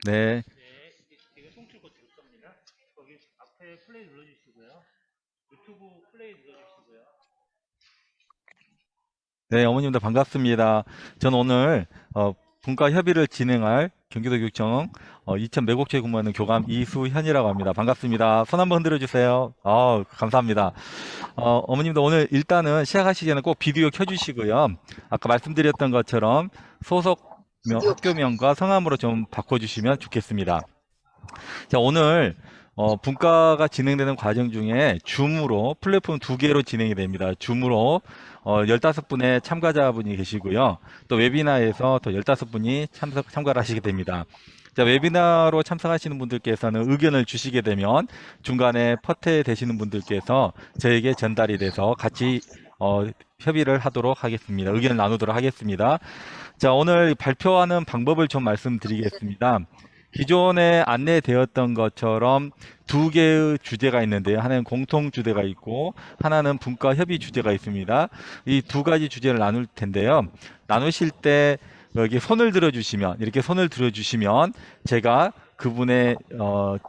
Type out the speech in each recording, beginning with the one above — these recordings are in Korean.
네. 네, 이제 지금 송출 곧 될 겁니다. 거기 앞에 플레이 눌러주시고요. 유튜브 플레이 눌러주시고요. 네, 어머님들 반갑습니다. 저는 오늘 분과 협의를 진행할 경기도교육청 2000 매국초에 근무하는 교감 이수현이라고 합니다. 반갑습니다. 손 한번 흔들어 주세요. 감사합니다. 어머님도 오늘 일단은 시작하시기 전에 꼭 비디오 켜주시고요. 아까 말씀드렸던 것처럼 학교명과 성함으로 좀 바꿔주시면 좋겠습니다. 자, 오늘 분과가 진행되는 과정 중에 줌으로 플랫폼 2개로 진행이 됩니다. 줌으로 15분의 참가자분이 계시고요. 또 웨비나에서 또 15분이 참가를 하시게 됩니다. 자, 웨비나로 참석하시는 분들께서는 의견을 주시게 되면 중간에 퍼퇴되시는 분들께서 저에게 전달이 돼서 같이 협의를 하도록 하겠습니다. 의견을 나누도록 하겠습니다. 자, 오늘 발표하는 방법을 좀 말씀드리겠습니다. 기존에 안내되었던 것처럼 2개의 주제가 있는데요. 하나는 공통 주제가 있고 하나는 분과 협의 주제가 있습니다. 이 2가지 주제를 나눌 텐데요. 나누실 때 여기 손을 들어주시면 이렇게 손을 들어주시면 제가 그분의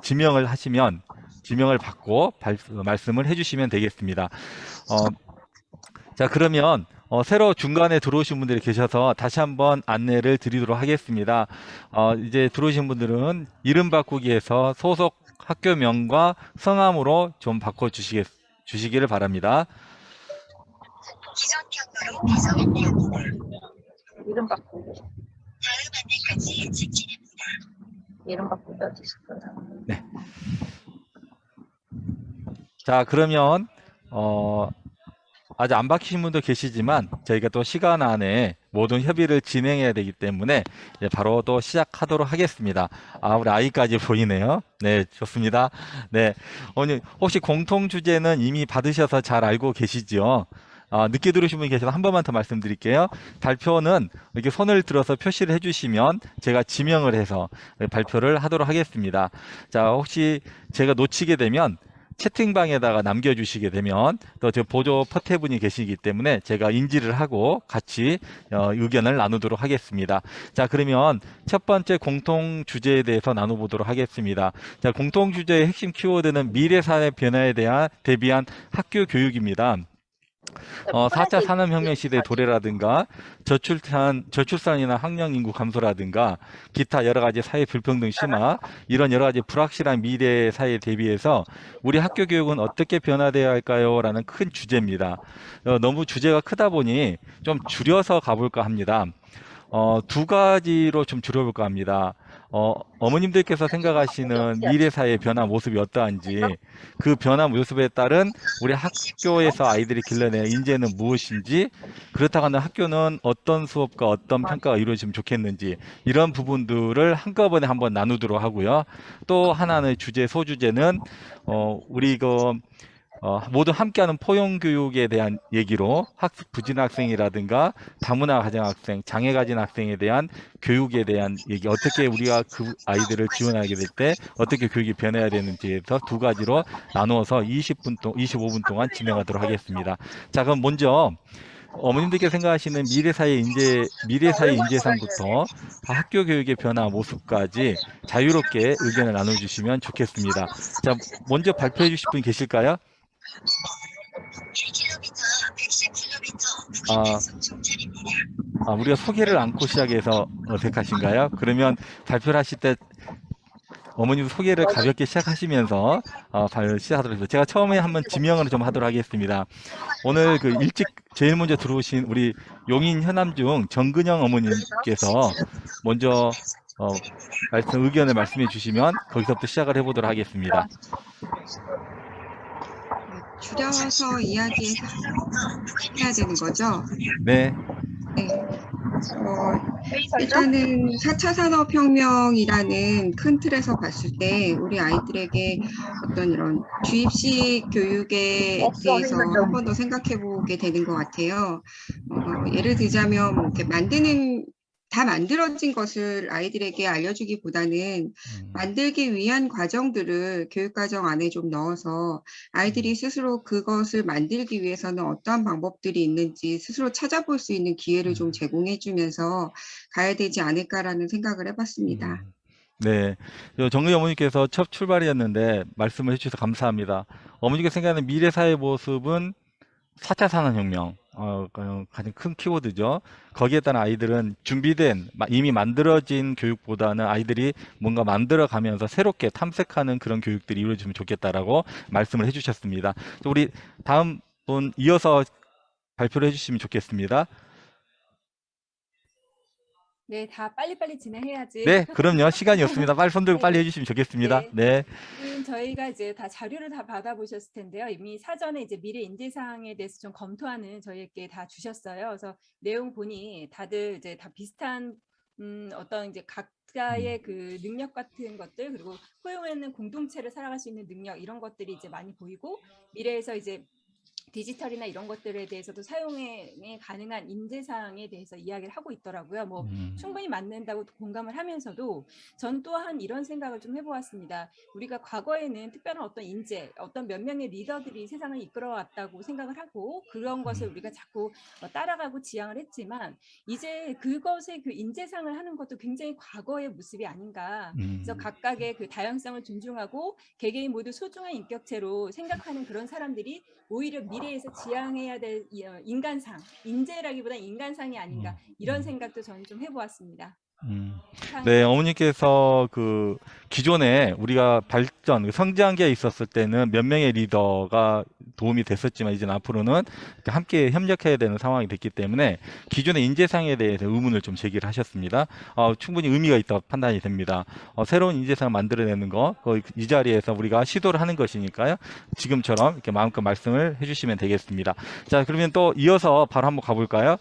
지명을 하시면 지명을 받고 말씀을 해주시면 되겠습니다. 자, 그러면 새로 중간에 들어오신 분들이 계셔서 다시 한번 안내를 드리도록 하겠습니다. 이제 들어오신 분들은 이름 바꾸기에서 소속 학교명과 성함으로 좀 바꿔주시기를 바랍니다. 기존 경로로 배송한 되었습니다. 이름 바꾸기. 다음 안내까지 직진합니다. 이름 바꾸기 어디 있을까요? 네. 자, 그러면 아직 안 바뀌신 분도 계시지만 저희가 또 시간 안에 모든 협의를 진행해야 되기 때문에 이제 바로 또 시작하도록 하겠습니다. 우리 아이까지 보이네요. 네, 좋습니다. 네, 오늘 혹시 공통 주제는 이미 받으셔서 잘 알고 계시죠? 늦게 들으신 분이 계셔서 한 번만 더 말씀드릴게요. 발표는 이렇게 손을 들어서 표시를 해주시면 제가 지명을 해서 발표를 하도록 하겠습니다. 자, 혹시 제가 놓치게 되면 채팅방에다가 남겨주시게 되면 또 저 보조 퍼태분이 계시기 때문에 제가 인지를 하고 같이 의견을 나누도록 하겠습니다. 자, 그러면 첫 번째 공통 주제에 대해서 나눠보도록 하겠습니다. 자, 공통 주제의 핵심 키워드는 미래 사회 변화에 대비한 학교 교육입니다. 4차 산업혁명 시대의 도래라든가 저출산이나 학령 인구 감소라든가 기타 여러 가지 사회 불평등 심화 이런 여러 가지 불확실한 미래 사회에 대비해서 우리 학교 교육은 어떻게 변화되어야 할까요? 라는 큰 주제입니다. 너무 주제가 크다 보니 좀 줄여서 가볼까 합니다. 2가지로 좀 줄여볼까 합니다. 어머님들께서 생각하시는 미래 사회의 변화 모습이 어떠한지 그 변화 모습에 따른 우리 학교에서 아이들이 길러내는 인재는 무엇인지 그렇다고 하면 학교는 어떤 수업과 어떤 평가가 이루어지면 좋겠는지 이런 부분들을 한꺼번에 한번 나누도록 하고요. 또 하나의 소주제는 우리 모두 함께하는 포용교육에 대한 얘기로 학습 부진 학생이라든가 다문화 가정 학생, 장애 가진 학생에 대한 교육에 대한 얘기, 어떻게 우리가 그 아이들을 지원하게 될 때 어떻게 교육이 변해야 되는지에서 2가지로 나누어서 25분 동안 진행하도록 하겠습니다. 자, 그럼 먼저 어머님들께 생각하시는 미래 사회 인재상부터 학교 교육의 변화 모습까지 자유롭게 의견을 나눠주시면 좋겠습니다. 자, 먼저 발표해 주실 분 계실까요? 1km, 110km 종전입니다. 우리가 소개를 않고 시작해서 어색하신가요? 그러면 발표를 하실 때 어머님 소개를 가볍게 시작하시면서 시작하도록 하겠습니다. 제가 처음에 한번 지명을 좀 하도록 하겠습니다. 오늘 일찍 제일 먼저 들어오신 우리 용인 현암중 정근영 어머님께서 먼저 의견을 말씀해 주시면 거기서부터 시작을 해보도록 하겠습니다. 줄여서 이야기해야 되는 거죠? 네. 네. 일단은 4차 산업혁명이라는 큰 틀에서 봤을 때 우리 아이들에게 어떤 이런 주입식 교육에 대해서 한 번 더 생각해 보게 되는 것 같아요. 예를 들자면 이렇게 다 만들어진 것을 아이들에게 알려주기보다는 만들기 위한 과정들을 교육과정 안에 좀 넣어서 아이들이 스스로 그것을 만들기 위해서는 어떠한 방법들이 있는지 스스로 찾아볼 수 있는 기회를 좀 제공해주면서 가야 되지 않을까라는 생각을 해봤습니다. 네. 정의 어머니께서 첫 출발이었는데 말씀을 해주셔서 감사합니다. 어머니가 생각하는 미래 사회 모습은 4차 산업혁명, 가장 큰 키워드죠. 거기에 따른 아이들은 준비된, 이미 만들어진 교육보다는 아이들이 뭔가 만들어가면서 새롭게 탐색하는 그런 교육들이 이루어지면 좋겠다라고 말씀을 해주셨습니다. 우리 다음 분 이어서 발표를 해주시면 좋겠습니다. 네, 다 빨리빨리 진행해야지. 네, 그럼요. 시간이 없습니다. 빨리 손들고 네. 빨리 해주시면 좋겠습니다. 네. 네. 지금 저희가 이제 다 자료를 다 받아보셨을 텐데요. 이미 사전에 이제 미래 인재 사항에 대해서 좀 검토하는 저희에게 다 주셨어요. 그래서 내용 보니 다들 이제 다 비슷한 어떤 이제 각자의 그 능력 같은 것들, 그리고 포용하는 공동체를 살아갈 수 있는 능력, 이런 것들이 이제 많이 보이고, 미래에서 이제 디지털이나 이런 것들에 대해서도 사용에 가능한 인재사항에 대해서 이야기를 하고 있더라고요. 뭐 충분히 맞는다고 공감을 하면서도 전 또한 이런 생각을 좀 해보았습니다. 우리가 과거에는 특별한 어떤 인재, 어떤 몇 명의 리더들이 세상을 이끌어왔다고 생각을 하고 그런 것을 우리가 자꾸 따라가고 지향을 했지만 이제 그것의 그 인재상을 하는 것도 굉장히 과거의 모습이 아닌가. 그래서 각각의 그 다양성을 존중하고 개개인 모두 소중한 인격체로 생각하는 그런 사람들이 오히려 미래에서 지향해야 될 인간상, 인재라기보다 인간상이 아닌가, 이런 생각도 저는 좀 해보았습니다. 네, 어머니께서 그 기존에 우리가 발전, 성장기에 있었을 때는 몇 명의 리더가 도움이 됐었지만 이제는 앞으로는 함께 협력해야 되는 상황이 됐기 때문에 기존의 인재상에 대해서 의문을 좀 제기를 하셨습니다. 충분히 의미가 있다고 판단이 됩니다. 새로운 인재상을 만들어내는 거, 이 자리에서 우리가 시도를 하는 것이니까요. 지금처럼 이렇게 마음껏 말씀을 해주시면 되겠습니다. 자, 그러면 또 이어서 바로 한번 가볼까요?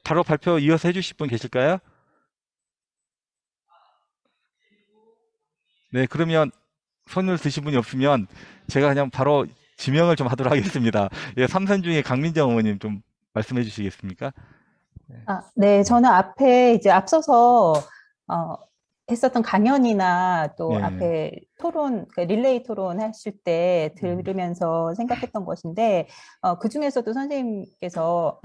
바로 발표 이어서 해주실 분 계실까요? 네, 그러면 손을 드신 분이 없으면 제가 그냥 바로 지명을 좀 하도록 하겠습니다. 예, 삼선 중에 강민정 어머님 좀 말씀해 주시겠습니까? 네, 저는 앞에 이제 앞서서 했었던 강연이나 또 네. 앞에 토론, 릴레이 토론 하실 때 들으면서 생각했던 것인데, 그 중에서도 선생님께서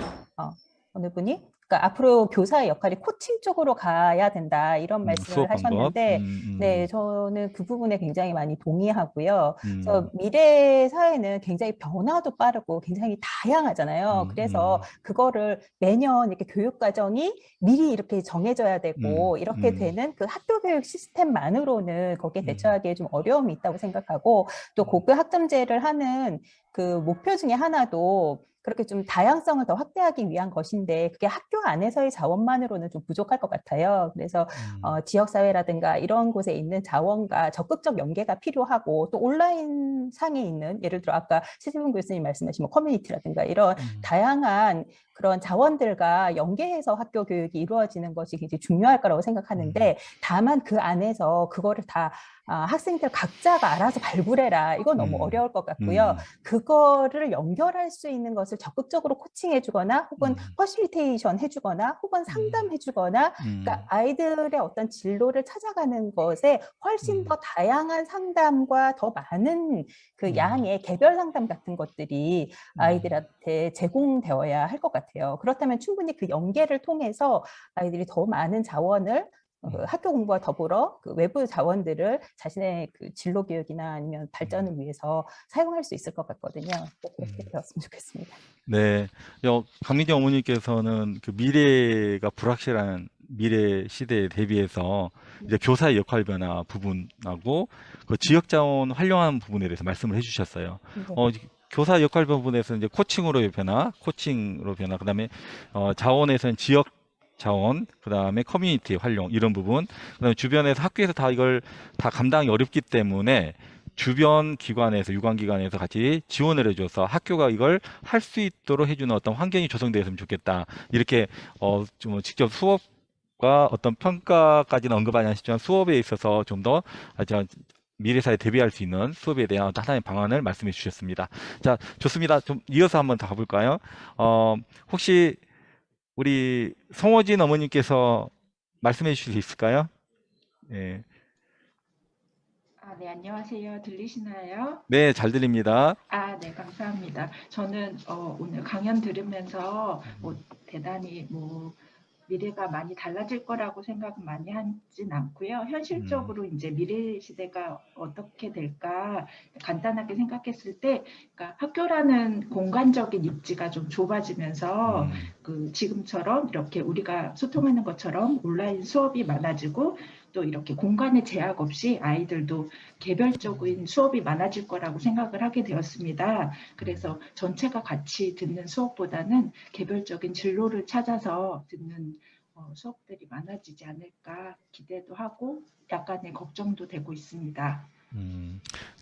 어느 분이? 그러니까 앞으로 교사의 역할이 코칭 쪽으로 가야 된다, 이런 말씀을 수업 방법. 하셨는데, 네, 저는 그 부분에 굉장히 많이 동의하고요. 그래서 미래 사회는 굉장히 변화도 빠르고 굉장히 다양하잖아요. 그래서 그거를 매년 이렇게 교육 과정이 미리 이렇게 정해져야 되고 이렇게 되는 그 학교 교육 시스템만으로는 거기에 대처하기에 좀 어려움이 있다고 생각하고, 또 고교 학점제를 하는 그 목표 중에 하나도 그렇게 좀 다양성을 더 확대하기 위한 것인데 그게 학교 안에서의 자원만으로는 좀 부족할 것 같아요. 그래서 지역사회라든가 이런 곳에 있는 자원과 적극적 연계가 필요하고, 또 온라인 상에 있는, 예를 들어 아까 최세분 교수님 말씀하신 뭐 커뮤니티라든가 이런 다양한 그런 자원들과 연계해서 학교 교육이 이루어지는 것이 굉장히 중요할 거라고 생각하는데, 다만 그 안에서 그거를 다 학생들 각자가 알아서 발굴해라, 이건 너무 어려울 것 같고요. 그거를 연결할 수 있는 것을 적극적으로 코칭해주거나 혹은 퍼실리테이션 해주거나 혹은 상담해주거나, 그러니까 아이들의 어떤 진로를 찾아가는 것에 훨씬 더 다양한 상담과 더 많은 그 양의 개별 상담 같은 것들이 아이들한테 제공되어야 할 것 같아요. 그렇다면 충분히 그 연계를 통해서 아이들이 더 많은 자원을 학교 공부와 더불어 그 외부 자원들을 자신의 그 진로 교육이나 아니면 발전을 위해서 사용할 수 있을 것 같거든요. 그렇게 되었으면 좋겠습니다. 네, 강민정 어머니께서는 그 미래가 불확실한 미래 시대에 대비해서 이제 교사의 역할 변화 부분하고 그 지역 자원 활용하는 부분에 대해서 말씀을 해주셨어요. 네. 교사 역할 부분에서 이제 코칭으로 변화, 그다음에 자원에서는 지역 자원, 그다음에 커뮤니티 활용, 이런 부분, 그다음에 주변에서 학교에서 다 이걸 다 감당이 어렵기 때문에 주변 기관에서, 유관기관에서 같이 지원을 해줘서 학교가 이걸 할 수 있도록 해주는 어떤 환경이 조성되었으면 좋겠다. 이렇게 좀 직접 수업과 어떤 평가까지는 언급하지 않으시지만 수업에 있어서 좀 더 미래사에 대비할 수 있는 수업에 대한 하나의 방안을 말씀해 주셨습니다. 자, 좋습니다. 좀 이어서 한번 더 가볼까요? 혹시 우리 송호진 어머님께서 말씀해 주실 수 있을까요? 예. 네, 안녕하세요. 들리시나요? 네, 잘 들립니다. 네, 감사합니다. 저는 오늘 강연 들으면서 대단히 미래가 많이 달라질 거라고 생각은 많이 하진 않고요. 현실적으로 이제 미래 시대가 어떻게 될까 간단하게 생각했을 때, 그러니까 학교라는 공간적인 입지가 좀 좁아지면서 지금처럼 이렇게 우리가 소통하는 것처럼 온라인 수업이 많아지고 또 이렇게 공간의 제약 없이 아이들도 개별적인 수업이 많아질 거라고 생각을 하게 되었습니다. 그래서 전체가 같이 듣는 수업보다는 개별적인 진로를 찾아서 듣는 수업들이 많아지지 않을까 기대도 하고 약간의 걱정도 되고 있습니다.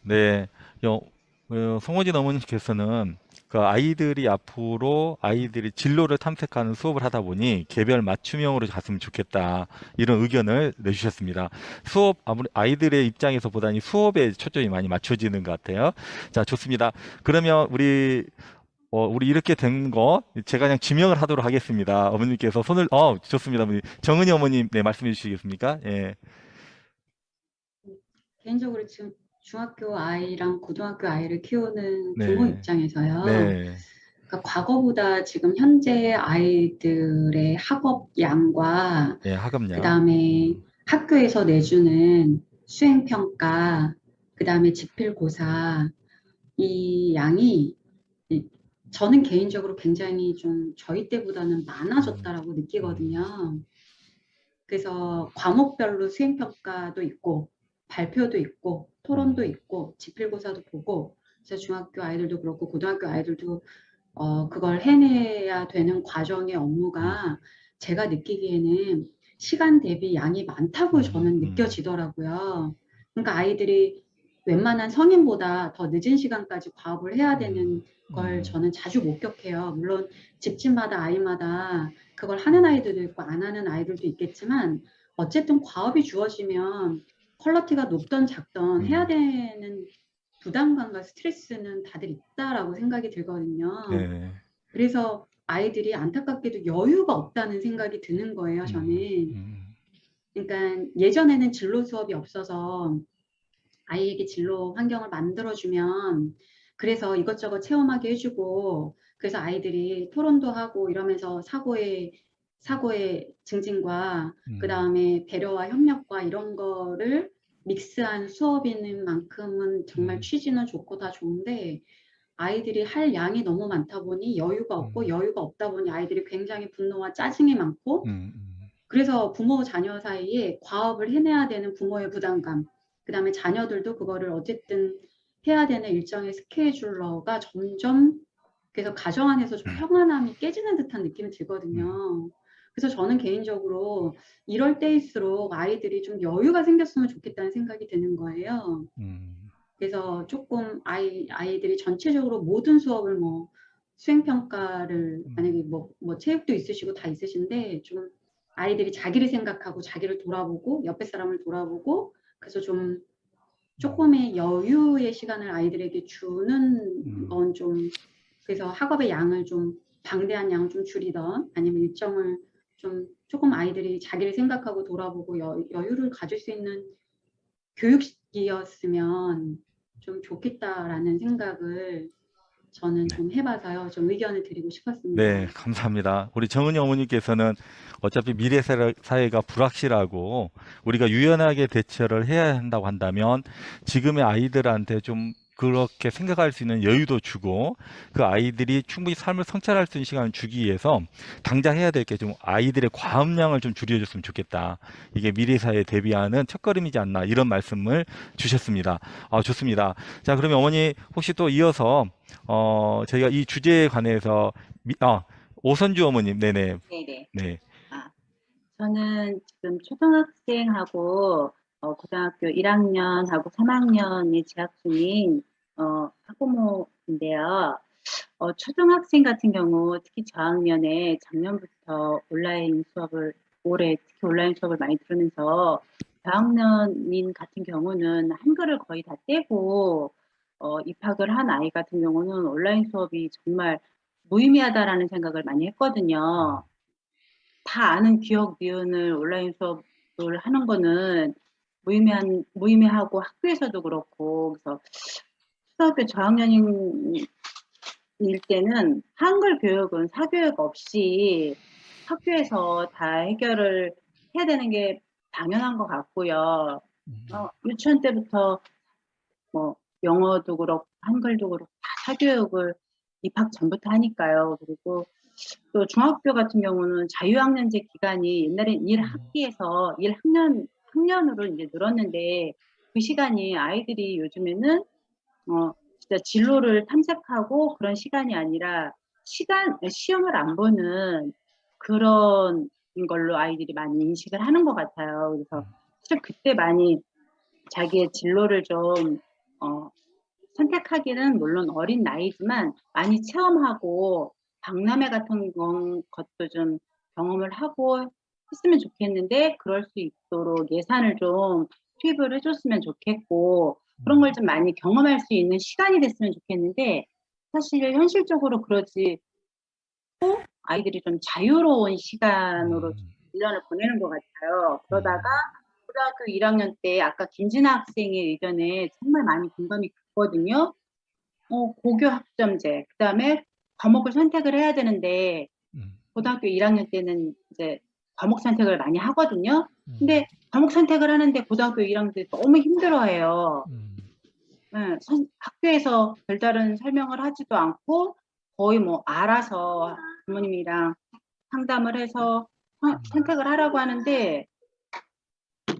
네, 송호진 어머니께서는 그 아이들이 앞으로 아이들이 진로를 탐색하는 수업을 하다 보니 개별 맞춤형으로 갔으면 좋겠다 이런 의견을 내주셨습니다. 수업 아이들의 입장에서 보다니 수업에 초점이 많이 맞춰지는 것 같아요. 자, 좋습니다. 그러면 우리 이렇게 된 거 제가 그냥 지명을 하도록 하겠습니다. 어머님께서 손을 좋습니다. 어머니. 정은희 어머님 네 말씀해 주시겠습니까? 예. 개인적으로 지금 중학교 아이랑 고등학교 아이를 키우는 네. 부모 입장에서요. 네. 그러니까 과거보다 지금 현재 아이들의 학업 양과 예, 학업량. 그다음에 학교에서 내주는 수행평가, 그다음에 지필고사 이 양이 저는 개인적으로 굉장히 좀 저희 때보다는 많아졌다라고 느끼거든요. 그래서 과목별로 수행평가도 있고 발표도 있고 토론도 있고 지필고사도 보고, 그래서 중학교 아이들도 그렇고 고등학교 아이들도 그걸 해내야 되는 과정의 업무가 제가 느끼기에는 시간 대비 양이 많다고 저는 느껴지더라고요. 그러니까 아이들이 웬만한 성인보다 더 늦은 시간까지 과업을 해야 되는 걸 저는 자주 목격해요. 물론 집집마다 아이마다 그걸 하는 아이들도 있고 안 하는 아이들도 있겠지만 어쨌든 과업이 주어지면 퀄리티가 높던 작던 해야 되는 부담감과 스트레스는 다들 있다라고 생각이 들거든요. 네. 그래서 아이들이 안타깝게도 여유가 없다는 생각이 드는 거예요, 저는. 그러니까 예전에는 진로 수업이 없어서 아이에게 진로 환경을 만들어주면 그래서 이것저것 체험하게 해주고 그래서 아이들이 토론도 하고 이러면서 사고의 증진과 그 다음에 배려와 협력과 이런 거를 믹스한 수업인 만큼은 정말 취지는 좋고 다 좋은데 아이들이 할 양이 너무 많다 보니 여유가 없고 여유가 없다 보니 아이들이 굉장히 분노와 짜증이 많고 그래서 부모 자녀 사이에 과업을 해내야 되는 부모의 부담감, 그 다음에 자녀들도 그거를 어쨌든 해야 되는 일정의 스케줄러가 점점 그래서 가정 안에서 좀 평안함이 깨지는 듯한 느낌이 들거든요. 그래서 저는 개인적으로 이럴 때일수록 아이들이 좀 여유가 생겼으면 좋겠다는 생각이 드는 거예요. 그래서 조금 아이들이 전체적으로 모든 수업을 수행평가를 만약에 체육도 있으시고 다 있으신데 좀 아이들이 자기를 생각하고 자기를 돌아보고 옆에 사람을 돌아보고 그래서 좀 조금의 여유의 시간을 아이들에게 주는 건 좀 그래서 학업의 양을 좀 방대한 양을 좀 줄이던 아니면 일정을 좀 조금 아이들이 자기를 생각하고 돌아보고 여유를 가질 수 있는 교육이었으면 좀 좋겠다라는 생각을 저는 좀 해봐서요. 좀 의견을 드리고 싶었습니다. 네, 감사합니다. 우리 정은희 어머니께서는 어차피 미래 사회가 불확실하고 우리가 유연하게 대처를 해야 한다고 한다면 지금의 아이들한테 좀 그렇게 생각할 수 있는 여유도 주고 그 아이들이 충분히 삶을 성찰할 수 있는 시간을 주기 위해서 당장 해야 될 게 좀 아이들의 과업량을 좀 줄여줬으면 좋겠다. 이게 미래 사회에 대비하는 첫걸음이지 않나 이런 말씀을 주셨습니다. 좋습니다. 자, 그러면 어머니 혹시 또 이어서 저희가 이 주제에 관해서 오선주 어머님, 네네. 네네. 네. 저는 지금 초등학생하고 고등학교 1학년하고 3학년에 재학 중인 학부모인데요. 초등학생 같은 경우 특히 저학년에 작년부터 올해 특히 온라인 수업을 많이 들으면서 저학년인 같은 경우는 한글을 거의 다 떼고 입학을 한 아이 같은 경우는 온라인 수업이 정말 무의미하다라는 생각을 많이 했거든요. 다 아는 기억 니은을 온라인 수업을 하는 거는 무의미하고 학교에서도 그렇고 그래서 초등학교 저학년일 때는 한글 교육은 사교육 없이 학교에서 다 해결을 해야 되는 게 당연한 것 같고요. 유치원 때부터 뭐 영어도 그렇고 한글도 그렇고 다 사교육을 입학 전부터 하니까요. 그리고 또 중학교 같은 경우는 자유학년제 기간이 옛날엔 1학기에서 1학년으로 이제 늘었는데 그 시간이 아이들이 요즘에는 진짜 진로를 탐색하고 그런 시간이 아니라 시험을 안 보는 그런 걸로 아이들이 많이 인식을 하는 것 같아요. 그래서 사실 그때 많이 자기의 진로를 좀 선택하기는 물론 어린 나이지만 많이 체험하고 박람회 같은 것도 좀 경험을 하고 했으면 좋겠는데 그럴 수 있도록 예산을 좀 투입을 해줬으면 좋겠고 그런 걸 좀 많이 경험할 수 있는 시간이 됐으면 좋겠는데 사실 현실적으로 그러지 아이들이 좀 자유로운 시간으로 1년을 보내는 것 같아요. 그러다가 고등학교 1학년 때 아까 김진아 학생의 의견에 정말 많이 공감이 갔거든요. 고교 학점제, 그다음에 과목을 선택을 해야 되는데 고등학교 1학년 때는 이제 과목 선택을 많이 하거든요. 근데 과목 선택을 하는데 고등학교 1학년 때 너무 힘들어해요. 네, 학교에서 별다른 설명을 하지도 않고 거의 뭐 알아서 부모님이랑 상담을 해서 선택을 하라고 하는데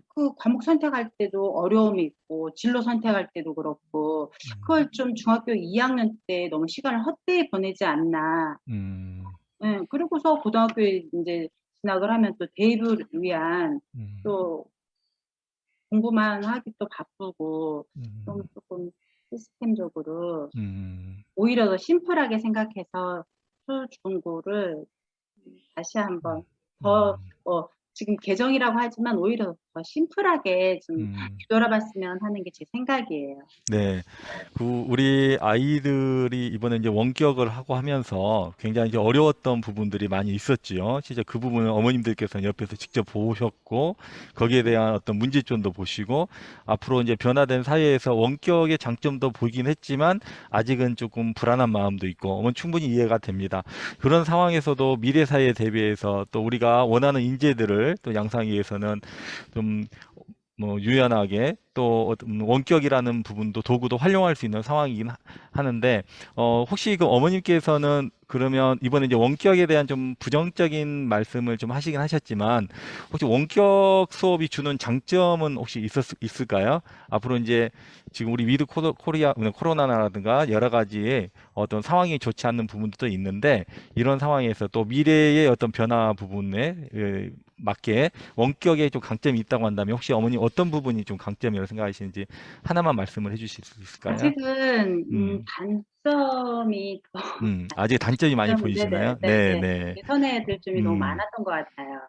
그 과목 선택할 때도 어려움이 있고 진로 선택할 때도 그렇고 그걸 좀 중학교 2학년 때 너무 시간을 헛되이 보내지 않나. 네, 그리고서 고등학교에 이제 진학을 하면 또 대입을 위한 또 공부만 하기 또 바쁘고 좀 조금 시스템적으로 오히려 더 심플하게 생각해서 초중고를 다시 한번 더 지금 개정이라고 하지만 오히려 더 심플하게 좀 뒤돌아봤으면 하는 게 제 생각이에요. 네. 우리 아이들이 이번에 이제 원격을 하고 하면서 굉장히 이제 어려웠던 부분들이 많이 있었지요. 진짜 그 부분은 어머님들께서 옆에서 직접 보셨고, 거기에 대한 어떤 문제점도 보시고, 앞으로 이제 변화된 사회에서 원격의 장점도 보이긴 했지만, 아직은 조금 불안한 마음도 있고, 충분히 이해가 됩니다. 그런 상황에서도 미래 사회에 대비해서 또 우리가 원하는 인재들을 또 양성하기 위해서는 좀 유연하게 또 원격이라는 부분도 도구도 활용할 수 있는 상황이긴 하는데 혹시 그 어머님께서는 그러면 이번에 이제 원격에 대한 좀 부정적인 말씀을 좀 하시긴 하셨지만 혹시 원격 수업이 주는 장점은 혹시 있을까요? 앞으로 이제 지금 우리 위드 코로나라든가 여러 가지의 어떤 상황이 좋지 않는 부분도 있는데 이런 상황에서 또 미래의 어떤 변화 부분에 맞게 원격에 좀 강점이 있다고 한다면 혹시 어머니 어떤 부분이 좀 강점이라고 생각하시는지 하나만 말씀을 해주실 수 있을까요? 아직은 단점이 더 아직 단점이 많이 보이시나요? 네. 개선해야 될 점이 너무 많았던 것 같아요.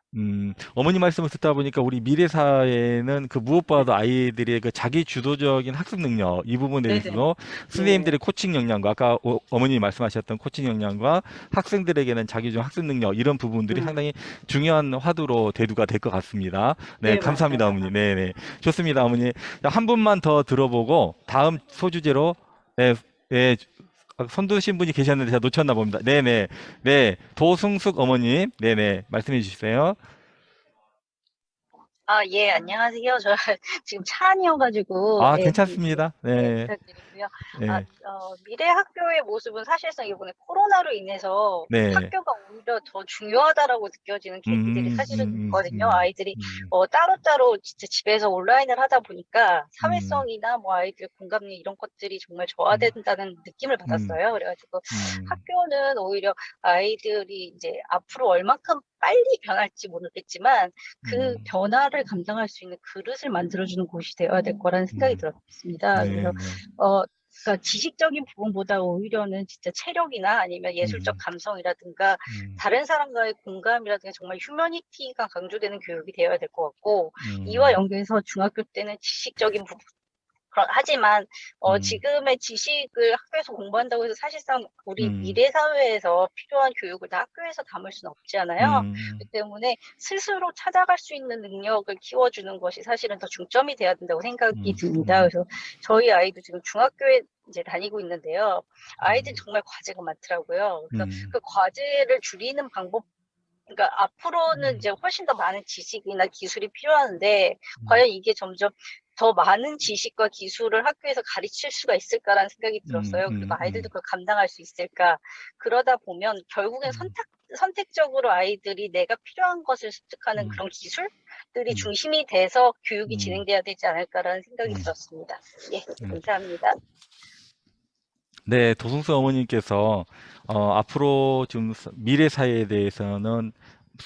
어머니 말씀을 듣다 보니까 우리 미래 사회는 그 무엇보다도 아이들의 그 자기 주도적인 학습 능력 이 부분에 대해서도 선생님들의 코칭 역량과 아까 어머님이 말씀하셨던 코칭 역량과 학생들에게는 자기 중 학습 능력 이런 부분들이 상당히 중요한 화두로 대두가 될 것 같습니다. 네, 감사합니다, 맞아요. 어머니. 네. 좋습니다, 어머니. 한 분만 더 들어보고 다음 소주제로 손 드신 분이 계셨는데 제가 놓쳤나 봅니다. 네네. 네. 도승숙 어머님. 네네. 말씀해 주세요. 예, 안녕하세요. 저 지금 차 안이어가지고, 좀 괜찮습니다. 네. 부탁드리고요. 네. 미래 학교의 모습은 사실상 이번에 코로나로 인해서 네. 학교가 오히려 더 중요하다라고 느껴지는 계기들이 사실은 있거든요. 아이들이 따로따로 진짜 집에서 온라인을 하다 보니까 사회성이나 뭐 아이들 공감력 이런 것들이 정말 저하된다는 느낌을 받았어요. 그래가지고 학교는 오히려 아이들이 이제 앞으로 얼만큼 빨리 변할지 모르겠지만 그 변화를 감당할 수 있는 그릇을 만들어주는 곳이 되어야 될 거라는 생각이 들었습니다. 그래서 그러니까 지식적인 부분보다 오히려는 진짜 체력이나 아니면 예술적 감성이라든가 다른 사람과의 공감이라든가 정말 휴머니티가 강조되는 교육이 되어야 될 것 같고 이와 연계해서 중학교 때는 지식적인 부분 하지만 음, 지금의 지식을 학교에서 공부한다고 해서 사실상 우리 음, 미래 사회에서 필요한 교육을 다 학교에서 담을 수는 없잖아요. 음, 그렇기 때문에 스스로 찾아갈 수 있는 능력을 키워주는 것이 사실은 더 중점이 돼야 된다고 생각이 듭니다. 그래서 저희 아이도 지금 중학교에 이제 다니고 있는데요. 아이들이 정말 과제가 많더라고요. 그래서 그 과제를 줄이는 방법, 그러니까 앞으로는 이제 훨씬 더 많은 지식이나 기술이 필요한데 과연 이게 점점 더 많은 지식과 기술을 학교에서 가르칠 수가 있을까라는 생각이 들었어요. 그리고 아이들도 그걸 감당할 수 있을까? 그러다 보면 결국엔 선택적으로 아이들이 내가 필요한 것을 습득하는 그런 기술들이 중심이 돼서 교육이 진행돼야 되지 않을까라는 생각이 들었습니다. 예, 감사합니다. 네, 도승수 어머님께서 앞으로 좀 미래 사회에 대해서는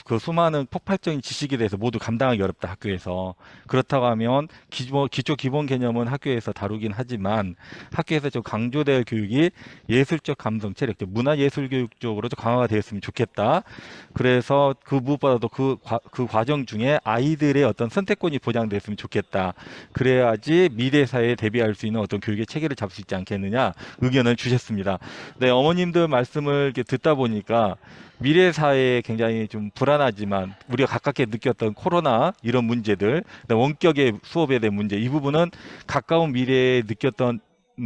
그 수많은 폭발적인 지식에 대해서 모두 감당하기 어렵다, 학교에서. 그렇다고 하면 기초 기본 개념은 학교에서 다루긴 하지만 학교에서 좀 강조될 교육이 예술적 감성, 체력, 문화예술 교육 쪽으로 좀 강화가 되었으면 좋겠다. 그래서 그 무엇보다도 그 과정 중에 아이들의 어떤 선택권이 보장됐으면 좋겠다. 그래야지 미래 사회에 대비할 수 있는 어떤 교육의 체계를 잡을 수 있지 않겠느냐 의견을 주셨습니다. 네, 어머님들 말씀을 이렇게 듣다 보니까 미래 사회에 굉장히 좀 불안하지만 우리가 가깝게 느꼈던 코로나 이런 문제들, 그다음 원격의 수업에 대한 문제, 이 부분은 가까운 미래에 느꼈던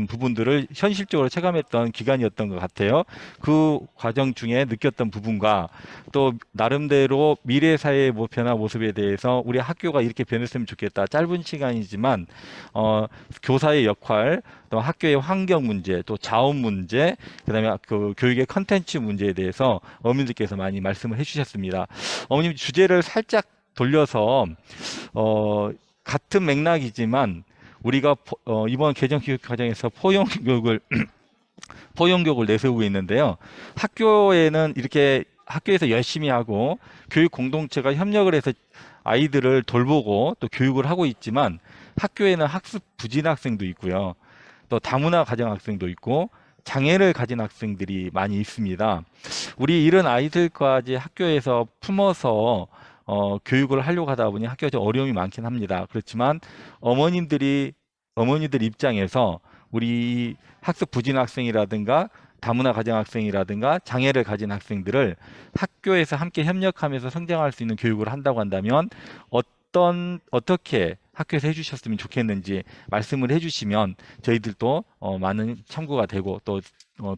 부분들을 현실적으로 체감했던 기간이었던 것 같아요. 그 과정 중에 느꼈던 부분과 또 나름대로 미래 사회의 변화 모습에 대해서 우리 학교가 이렇게 변했으면 좋겠다. 짧은 시간이지만 교사의 역할, 또 학교의 환경 문제, 또 자원 문제, 그다음에 그 교육의 컨텐츠 문제에 대해서 어머님들께서 많이 말씀을 해주셨습니다. 어머님 주제를 살짝 돌려서 같은 맥락이지만 우리가 이번 개정 교육 과정에서 포용 교육을 내세우고 있는데요. 학교에는 이렇게 학교에서 열심히 하고 교육 공동체가 협력을 해서 아이들을 돌보고 또 교육을 하고 있지만 학교에는 학습 부진 학생도 있고요. 또 다문화 가정 학생도 있고 장애를 가진 학생들이 많이 있습니다. 우리 이런 아이들까지 학교에서 품어서 교육을 하려고 하다 보니 학교가 좀 어려움이 많긴 합니다. 그렇지만 어머님들 입장에서 우리 학습 부진 학생이라든가 다문화 가정 학생이라든가 장애를 가진 학생들을 학교에서 함께 협력하면서 성장할 수 있는 교육을 한다고 한다면 어떻게 학교에서 해주셨으면 좋겠는지 말씀을 해주시면 저희들도 많은 참고가 되고 또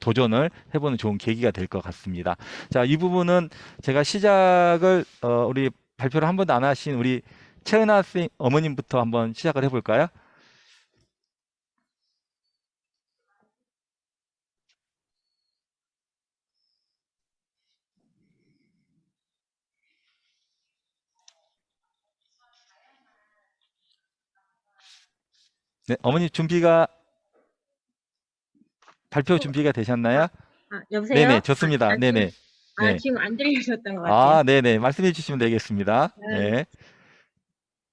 도전을 해보는 좋은 계기가 될 것 같습니다. 자, 이 부분은 제가 시작을 우리 발표를 한 번도 안 하신 우리 최은하 쌤 어머님부터 한번 시작을 해볼까요? 네, 어머니 발표 준비가 되셨나요? 여보세요? 네네, 좋습니다. 네네. 네. 지금 안 들리셨던 것 같아요. 네네. 말씀해 주시면 되겠습니다. 네.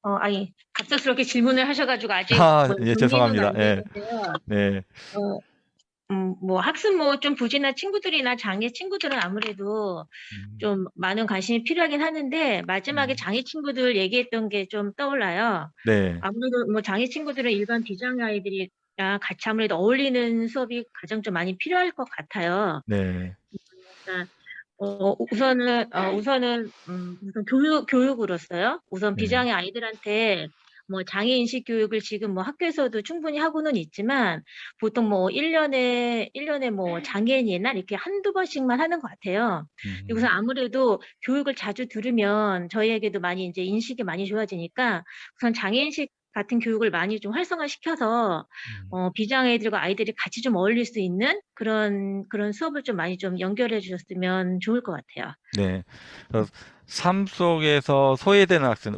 아니, 갑작스럽게 질문을 하셔가지고 아직 예, 정리는 죄송합니다. 안 예. 되는데요. 네. 뭐 학습 뭐 좀 부진한 친구들이나 장애 친구들은 아무래도 좀 많은 관심이 필요하긴 하는데 마지막에 장애 친구들 얘기했던 게 좀 떠올라요. 네. 아무래도 뭐 장애 친구들은 일반 비장애 아이들이랑 같이 아무래도 어울리는 수업이 가장 좀 많이 필요할 것 같아요. 네. 그러니까 우선 교육으로서요. 우선 네. 비장애 아이들한테 뭐 장애인식 교육을 지금 뭐 학교에서도 충분히 하고는 있지만 보통 뭐 1년에 뭐 장애인의 날 이렇게 한두 번씩만 하는 것 같아요. 그래서 아무래도 교육을 자주 들으면 저희에게도 많이 이제 인식이 많이 좋아지니까 우선 장애인식 같은 교육을 많이 좀 활성화시켜서 비장애들과 아이들이 같이 좀 어울릴 수 있는 그런 수업을 좀 많이 좀 연결해 주셨으면 좋을 것 같아요. 네. 삶 속에서 소외되는 학생,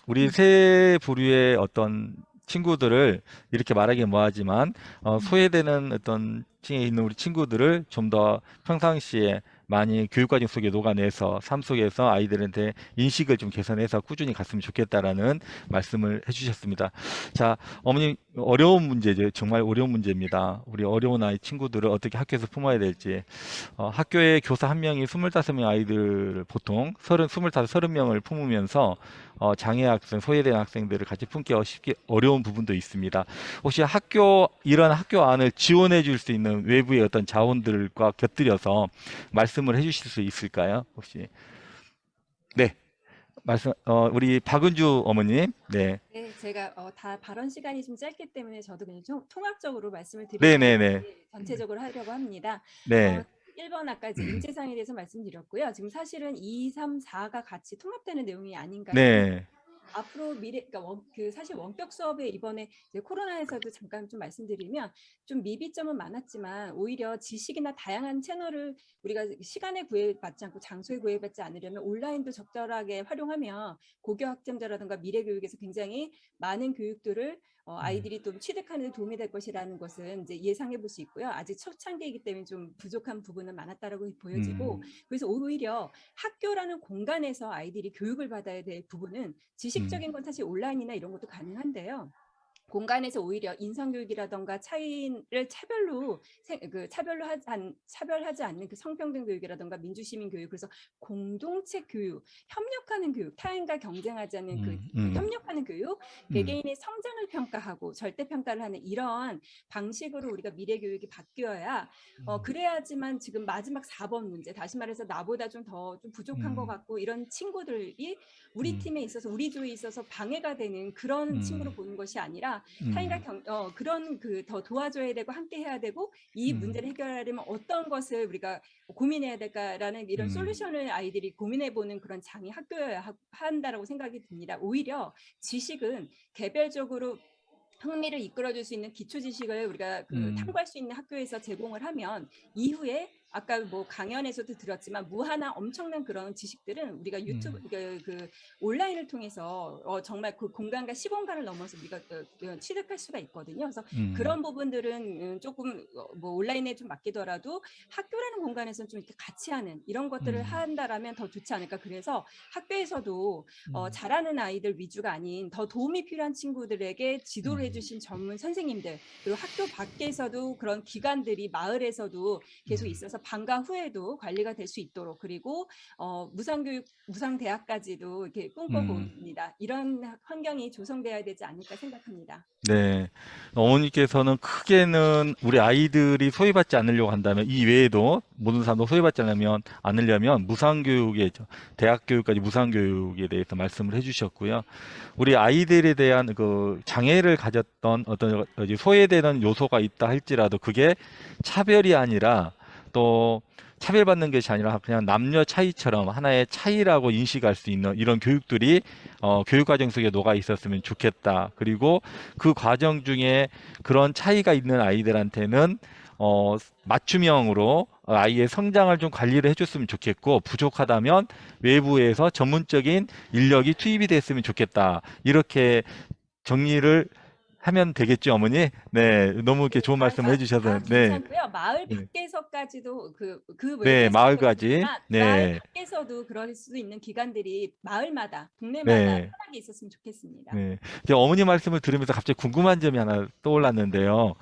우리 세 부류의 어떤 친구들을 이렇게 말하기 뭐하지만 소외되는 어떤 층에 있는 우리 친구들을 좀 더 평상시에 많이 교육과정 속에 녹아내서 삶 속에서 아이들한테 인식을 좀 개선해서 꾸준히 갔으면 좋겠다라는 말씀을 해주셨습니다. 자, 어머님 어려운 문제죠. 정말 어려운 문제입니다. 우리 어려운 아이 친구들을 어떻게 학교에서 품어야 될지. 학교에 교사 한 명이 25명 아이들 보통 25, 30명을 품으면서 장애 학생, 소외된 학생들을 같이 품기 쉽게 어려운 부분도 있습니다. 혹시 이런 학교 안을 지원해 줄 수 있는 외부의 어떤 자원들과 곁들여서 말씀을 해 주실 수 있을까요? 혹시? 네. 우리 박은주 어머님. 네. 네, 제가 다 발언 시간이 좀 짧기 때문에 저도 그냥 통합적으로 말씀을 네네네. 전체적으로 하려고 합니다. 네. 1번 아까 이제 인재상에 대해서 말씀드렸고요. 지금 사실은 2, 3, 4가 같이 통합되는 내용이 아닌가 싶은데 네. 앞으로 그러니까 사실 원격 수업에 이번에 이제 코로나에서도 잠깐 좀 말씀드리면 좀 미비점은 많았지만 오히려 지식이나 다양한 채널을 우리가 시간에 구애받지 않고 장소에 구애받지 않으려면 온라인도 적절하게 활용하면 고교 학점자라든가 미래 교육에서 굉장히 많은 교육들을 아이들이 또 취득하는 데 도움이 될 것이라는 것은 이제 예상해 볼 수 있고요. 아직 초창기이기 때문에 좀 부족한 부분은 많았다라고 보여지고 그래서 오히려 학교라는 공간에서 아이들이 교육을 받아야 될 부분은 지식적인 건 사실 온라인이나 이런 것도 가능한데요. 공간에서 오히려 인성교육이라던가 차이를 차별하지 않는 그 성평등 교육이라던가 민주시민 교육, 그래서 공동체 교육, 협력하는 교육, 타인과 경쟁하지 않는 그 협력하는 교육, 개개인의 성장을 평가하고 절대평가를 하는 이러한 방식으로 우리가 미래 교육이 바뀌어야 그래야지만 지금 마지막 4번 문제, 다시 말해서 나보다 좀 부족한 것 같고 이런 친구들이 우리 팀에 있어서 우리 조에 있어서 방해가 되는 그런 친구로 보는 것이 아니라 타인과 그런 더 도와줘야 되고 함께 해야 되고 이 문제를 해결하려면 어떤 것을 우리가 고민해야 될까라는 이런 솔루션을 아이들이 고민해 보는 그런 장이 학교여야 한다라고 생각이 듭니다. 오히려 지식은 개별적으로 흥미를 이끌어줄 수 있는 기초 지식을 우리가 탐구할 수 있는 학교에서 제공을 하면 이후에 아까 뭐 강연에서도 들었지만 무한한 엄청난 그런 지식들은 우리가 유튜브 그 온라인을 통해서 정말 그 공간과 시공간을 넘어서 우리가 취득할 수가 있거든요. 그래서 그런 부분들은 조금 뭐 온라인에 좀 맡기더라도 학교라는 공간에서는 좀 이렇게 같이 하는 이런 것들을 한다라면 더 좋지 않을까. 그래서 학교에서도 잘하는 아이들 위주가 아닌 더 도움이 필요한 친구들에게 지도를 해주신 전문 선생님들, 그리고 학교 밖에서도 그런 기관들이 마을에서도 계속 있어서 방과 후에도 관리가 될 수 있도록, 그리고 무상교육, 무상대학까지도 이렇게 꿈꿔봅니다. 이런 환경이 조성돼야 되지 않을까 생각합니다. 네. 어머니께서는 크게는 우리 아이들이 소외받지 않으려고 한다면 이 외에도 모든 사람도 소외받지 않으려면 무상교육에 대학 교육까지 무상교육에 대해서 말씀을 해주셨고요. 우리 아이들에 대한 그 장애를 가졌던 어떤 소외되는 요소가 있다 할지라도 그게 차별이 아니라 또 차별받는 것이 아니라 그냥 남녀 차이처럼 하나의 차이라고 인식할 수 있는 이런 교육들이 교육과정 속에 녹아 있었으면 좋겠다. 그리고 그 과정 중에 그런 차이가 있는 아이들한테는 맞춤형으로 아이의 성장을 좀 관리를 해줬으면 좋겠고, 부족하다면 외부에서 전문적인 인력이 투입이 됐으면 좋겠다. 이렇게 정리를 하면 되겠죠, 어머니? 네, 너무 이렇게 좋은 말씀을 해주셔서, 네. 괜찮고요. 마을 네. 밖에서까지도 그 네, 외부에서도 마을까지. 그렇지만 네. 마을 밖에서도 그럴 수 있는 기관들이 마을마다, 동네마다 네. 편하게 있었으면 좋겠습니다. 네. 이제 어머니 말씀을 들으면서 갑자기 궁금한 점이 하나 떠올랐는데요.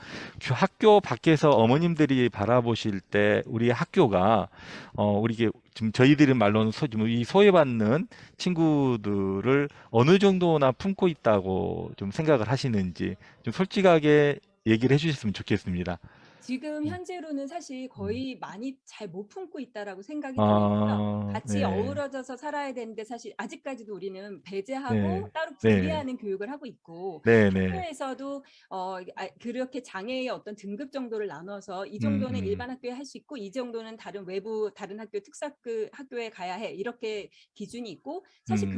학교 밖에서 어머님들이 바라보실 때 우리 학교가 우리 이게 지금 저희들은 말로는 이 소외받는 친구들을 어느 정도나 품고 있다고 좀 생각을 하시는지 좀 솔직하게 얘기를 해주셨으면 좋겠습니다. 지금 현재로는 사실 거의 많이 잘 못 품고 있다라고 생각이 들고요. 같이 네. 어우러져서 살아야 되는데 사실 아직까지도 우리는 배제하고 네. 따로 네. 분리하는 교육을 하고 있고, 네, 네. 학교에서도 그렇게 장애의 어떤 등급 정도를 나눠서 이 정도는 일반 학교에 할 수 있고 이 정도는 다른 학교 학교에 가야 해, 이렇게 기준이 있고, 사실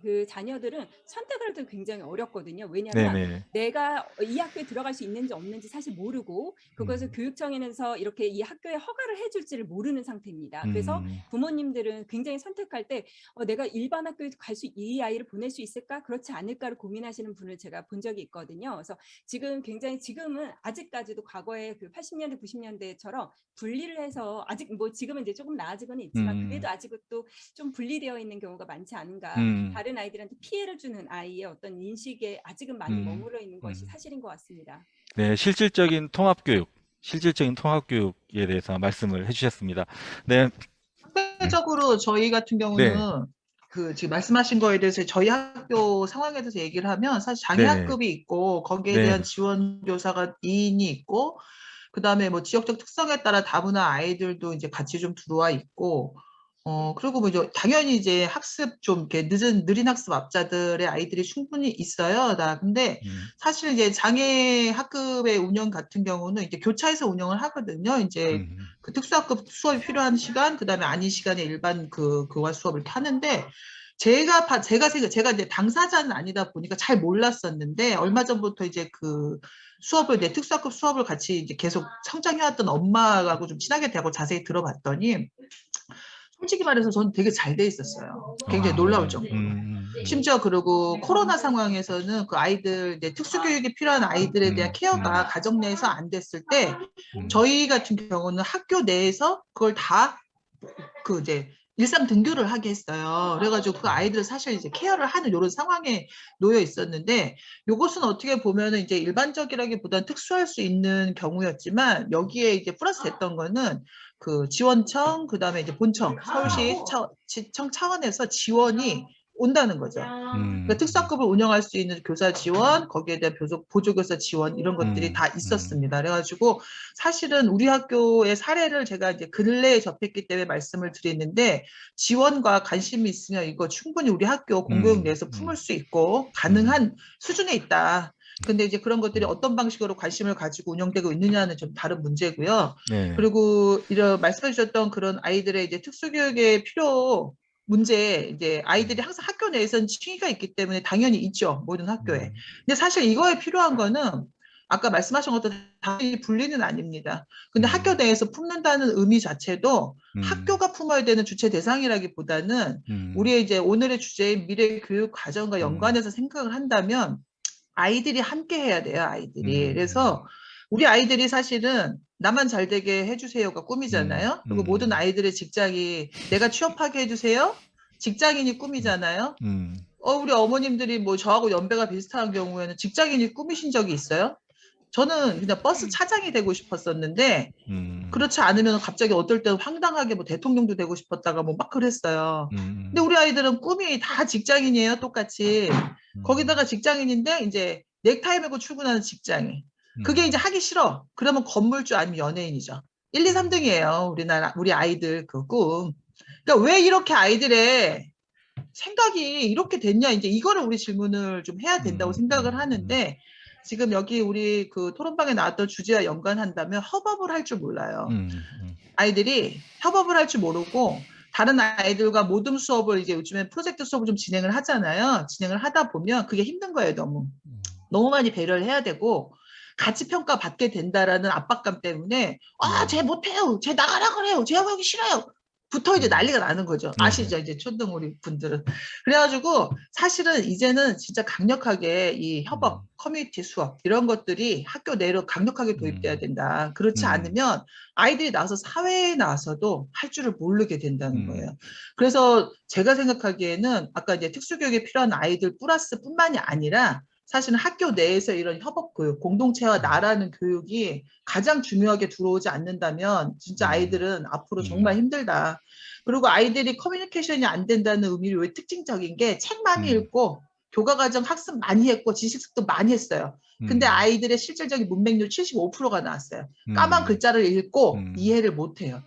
그 자녀들은 선택을 해도 굉장히 어렵거든요. 왜냐하면 네, 네. 내가 이 학교에 들어갈 수 있는지 없는지 사실 모르고, 그것을 교육청에서 이렇게 이 학교에 허가를 해줄지를 모르는 상태입니다. 그래서 부모님들은 굉장히 선택할 때 내가 일반 학교에 이 아이를 보낼 수 있을까? 그렇지 않을까를 고민하시는 분을 제가 본 적이 있거든요. 그래서 지금은 아직까지도 과거에 그 80년대, 90년대처럼 분리를 해서 아직 뭐 지금은 이제 조금 나아지고는 있지만 그래도 아직도 좀 분리되어 있는 경우가 많지 않은가. 다른 아이들한테 피해를 주는 아이의 어떤 인식에 아직은 많이 머물러 있는 것이 사실인 것 같습니다. 네, 실질적인 통합교육에 대해서 말씀을 해주셨습니다. 네, 상대적으로 저희 같은 네, 경우는 그 지금 말씀하신 거에 대해서 저희 학교 상황에 대해서 얘기를 하면 사실 장애 네, 학급이 있고 거기에 네, 대한 지원 교사가 2인이 있고 그다음에 뭐 지역적 특성에 따라 다문화 아이들도 이제 같이 좀 들어와 있고 그리고 뭐 이제 당연히 이제 학습 좀 이렇게 느린 학습 압자들의 아이들이 충분히 있어요. 근데 사실 이제 장애 학급의 운영 같은 경우는 이제 교차해서 운영을 하거든요. 이제 그 특수학급 수업이 필요한 시간, 그다음에 아닌 시간에 일반 그와 수업을 하는데 제가 이제 당사자는 아니다 보니까 잘 몰랐었는데 얼마 전부터 이제 그 수업을 특수학급 수업을 같이 이제 계속 성장해왔던 엄마하고 좀 친하게 되고 자세히 들어봤더니 솔직히 말해서 저는 되게 잘 돼 있었어요. 굉장히 놀라울 정도로. 심지어 그리고 코로나 상황에서는 그 아이들 이제 특수교육이 필요한 아이들에 대한 케어가 가정 내에서 안 됐을 때 저희 같은 경우는 학교 내에서 그걸 다 그 이제 일상 등교를 하게 했어요. 그래가지고 그 아이들을 사실 이제 케어를 하는 이런 상황에 놓여 있었는데 이것은 어떻게 보면은 이제 일반적이라기보다는 특수할 수 있는 경우였지만 여기에 이제 플러스 됐던 거는 그 지원청 그다음에 이제 본청 서울시청 차원에서 지원이 온다는 거죠. 그러니까 특수학급을 운영할 수 있는 교사 지원, 거기에 대한 보조교사 지원 이런 것들이 다 있었습니다. 그래가지고 사실은 우리 학교의 사례를 제가 이제 근래에 접했기 때문에 말씀을 드리는데 지원과 관심이 있으면 이거 충분히 우리 학교 공교육 내에서 품을 수 있고 가능한 수준에 있다. 근데 이제 그런 것들이 어떤 방식으로 관심을 가지고 운영되고 있느냐는 좀 다른 문제고요. 네, 그리고 이런 말씀해 주셨던 그런 아이들의 이제 특수교육의 필요 문제, 이제 아이들이 항상 학교 내에서는 층위가 있기 때문에 당연히 있죠. 모든 학교에. 근데 사실 이거에 필요한 거는 아까 말씀하신 것도 당연히 분리는 아닙니다. 근데 학교 내에서 품는다는 의미 자체도 학교가 품어야 되는 주체 대상이라기보다는 우리의 이제 오늘의 주제인 미래 교육 과정과 연관해서 생각을 한다면 아이들이 함께 해야 돼요, 아이들이. 그래서 우리 아이들이 사실은 나만 잘 되게 해주세요가 꿈이잖아요. 그리고 모든 아이들의 직장이 내가 취업하게 해주세요. 직장인이 꿈이잖아요. 우리 어머님들이 뭐 저하고 연배가 비슷한 경우에는 직장인이 꿈이신 적이 있어요? 저는 그냥 버스 차장이 되고 싶었었는데 그렇지 않으면 갑자기 어떨 때는 황당하게 뭐 대통령도 되고 싶었다가 뭐 막 그랬어요. 근데 우리 아이들은 꿈이 다 직장인이에요, 똑같이. 거기다가 직장인인데 이제 넥타이 메고 출근하는 직장인. 그게 이제 하기 싫어. 그러면 건물주 아니면 연예인이죠. 1, 2, 3등이에요. 우리 아이들 그 꿈. 그러니까 왜 이렇게 아이들의 생각이 이렇게 됐냐. 이제 이거를 우리 질문을 좀 해야 된다고 생각을 하는데 지금 여기 우리 그 토론방에 나왔던 주제와 연관한다면 협업을 할 줄 몰라요. 아이들이 협업을 할 줄 모르고 다른 아이들과 모둠 수업을 이제 요즘에 프로젝트 수업을 좀 진행을 하잖아요. 진행을 하다 보면 그게 힘든 거예요, 너무. 너무 많이 배려를 해야 되고 같이 평가받게 된다라는 압박감 때문에 쟤 못해요. 쟤 나가라 그래요. 쟤 하기 싫어요. 부터 이제 난리가 나는 거죠. 아시죠? 이제 초등우리 분들은. 그래가지고 사실은 이제는 진짜 강력하게 이 협업, 커뮤니티 수업 이런 것들이 학교 내로 강력하게 도입돼야 된다. 그렇지 않으면 아이들이 나와서 사회에 나와서도 할 줄을 모르게 된다는 거예요. 그래서 제가 생각하기에는 아까 이제 특수교육에 필요한 아이들 뿐만이 아니라 사실은 학교 내에서 이런 협업 교육, 공동체와 나라는 교육이 가장 중요하게 들어오지 않는다면 진짜 아이들은 앞으로 정말 힘들다. 그리고 아이들이 커뮤니케이션이 안 된다는 의미로 왜 특징적인 게 책 많이 읽고 교과과정 학습 많이 했고 지식습도 많이 했어요. 근데 아이들의 실질적인 문맹률 75%가 나왔어요. 까만 글자를 읽고 이해를 못해요.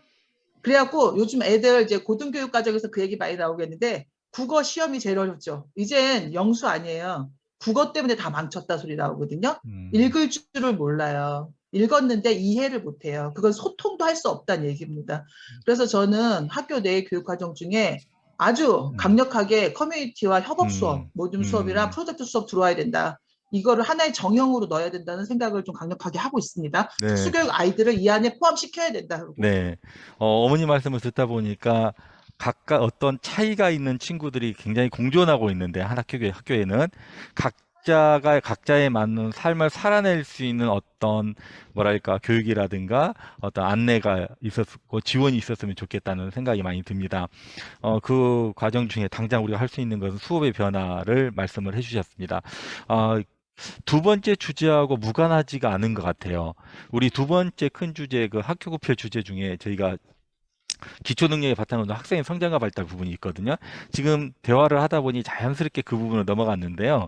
그래갖고 요즘 애들 이제 고등교육 과정에서 그 얘기 많이 나오겠는데 국어 시험이 제일 어렵죠. 이젠 영수 아니에요. 국어 때문에 다 망쳤다 소리 나오거든요. 읽을 줄을 몰라요. 읽었는데 이해를 못해요. 그건 소통도 할 수 없다는 얘기입니다. 그래서 저는 학교 내 교육과정 중에 아주 강력하게 커뮤니티와 협업 수업, 모둠 수업이랑 프로젝트 수업 들어와야 된다. 이거를 하나의 정형으로 넣어야 된다는 생각을 좀 강력하게 하고 있습니다. 네. 특수교육 아이들을 이 안에 포함시켜야 된다. 네. 어머니 말씀을 듣다 보니까 각각 어떤 차이가 있는 친구들이 굉장히 공존하고 있는데, 한 학교에는 각자가 각자에 맞는 삶을 살아낼 수 있는 어떤 뭐랄까 교육이라든가 어떤 안내가 있었고 지원이 있었으면 좋겠다는 생각이 많이 듭니다. 그 과정 중에 당장 우리가 할 수 있는 것은 수업의 변화를 말씀을 해주셨습니다. 두 번째 주제하고 무관하지가 않은 것 같아요. 우리 두 번째 큰 주제, 그 학교구별 주제 중에 저희가 기초능력의 바탕으로 둔 학생의 성장과 발달 부분이 있거든요. 지금 대화를 하다 보니 자연스럽게 그 부분으로 넘어갔는데요.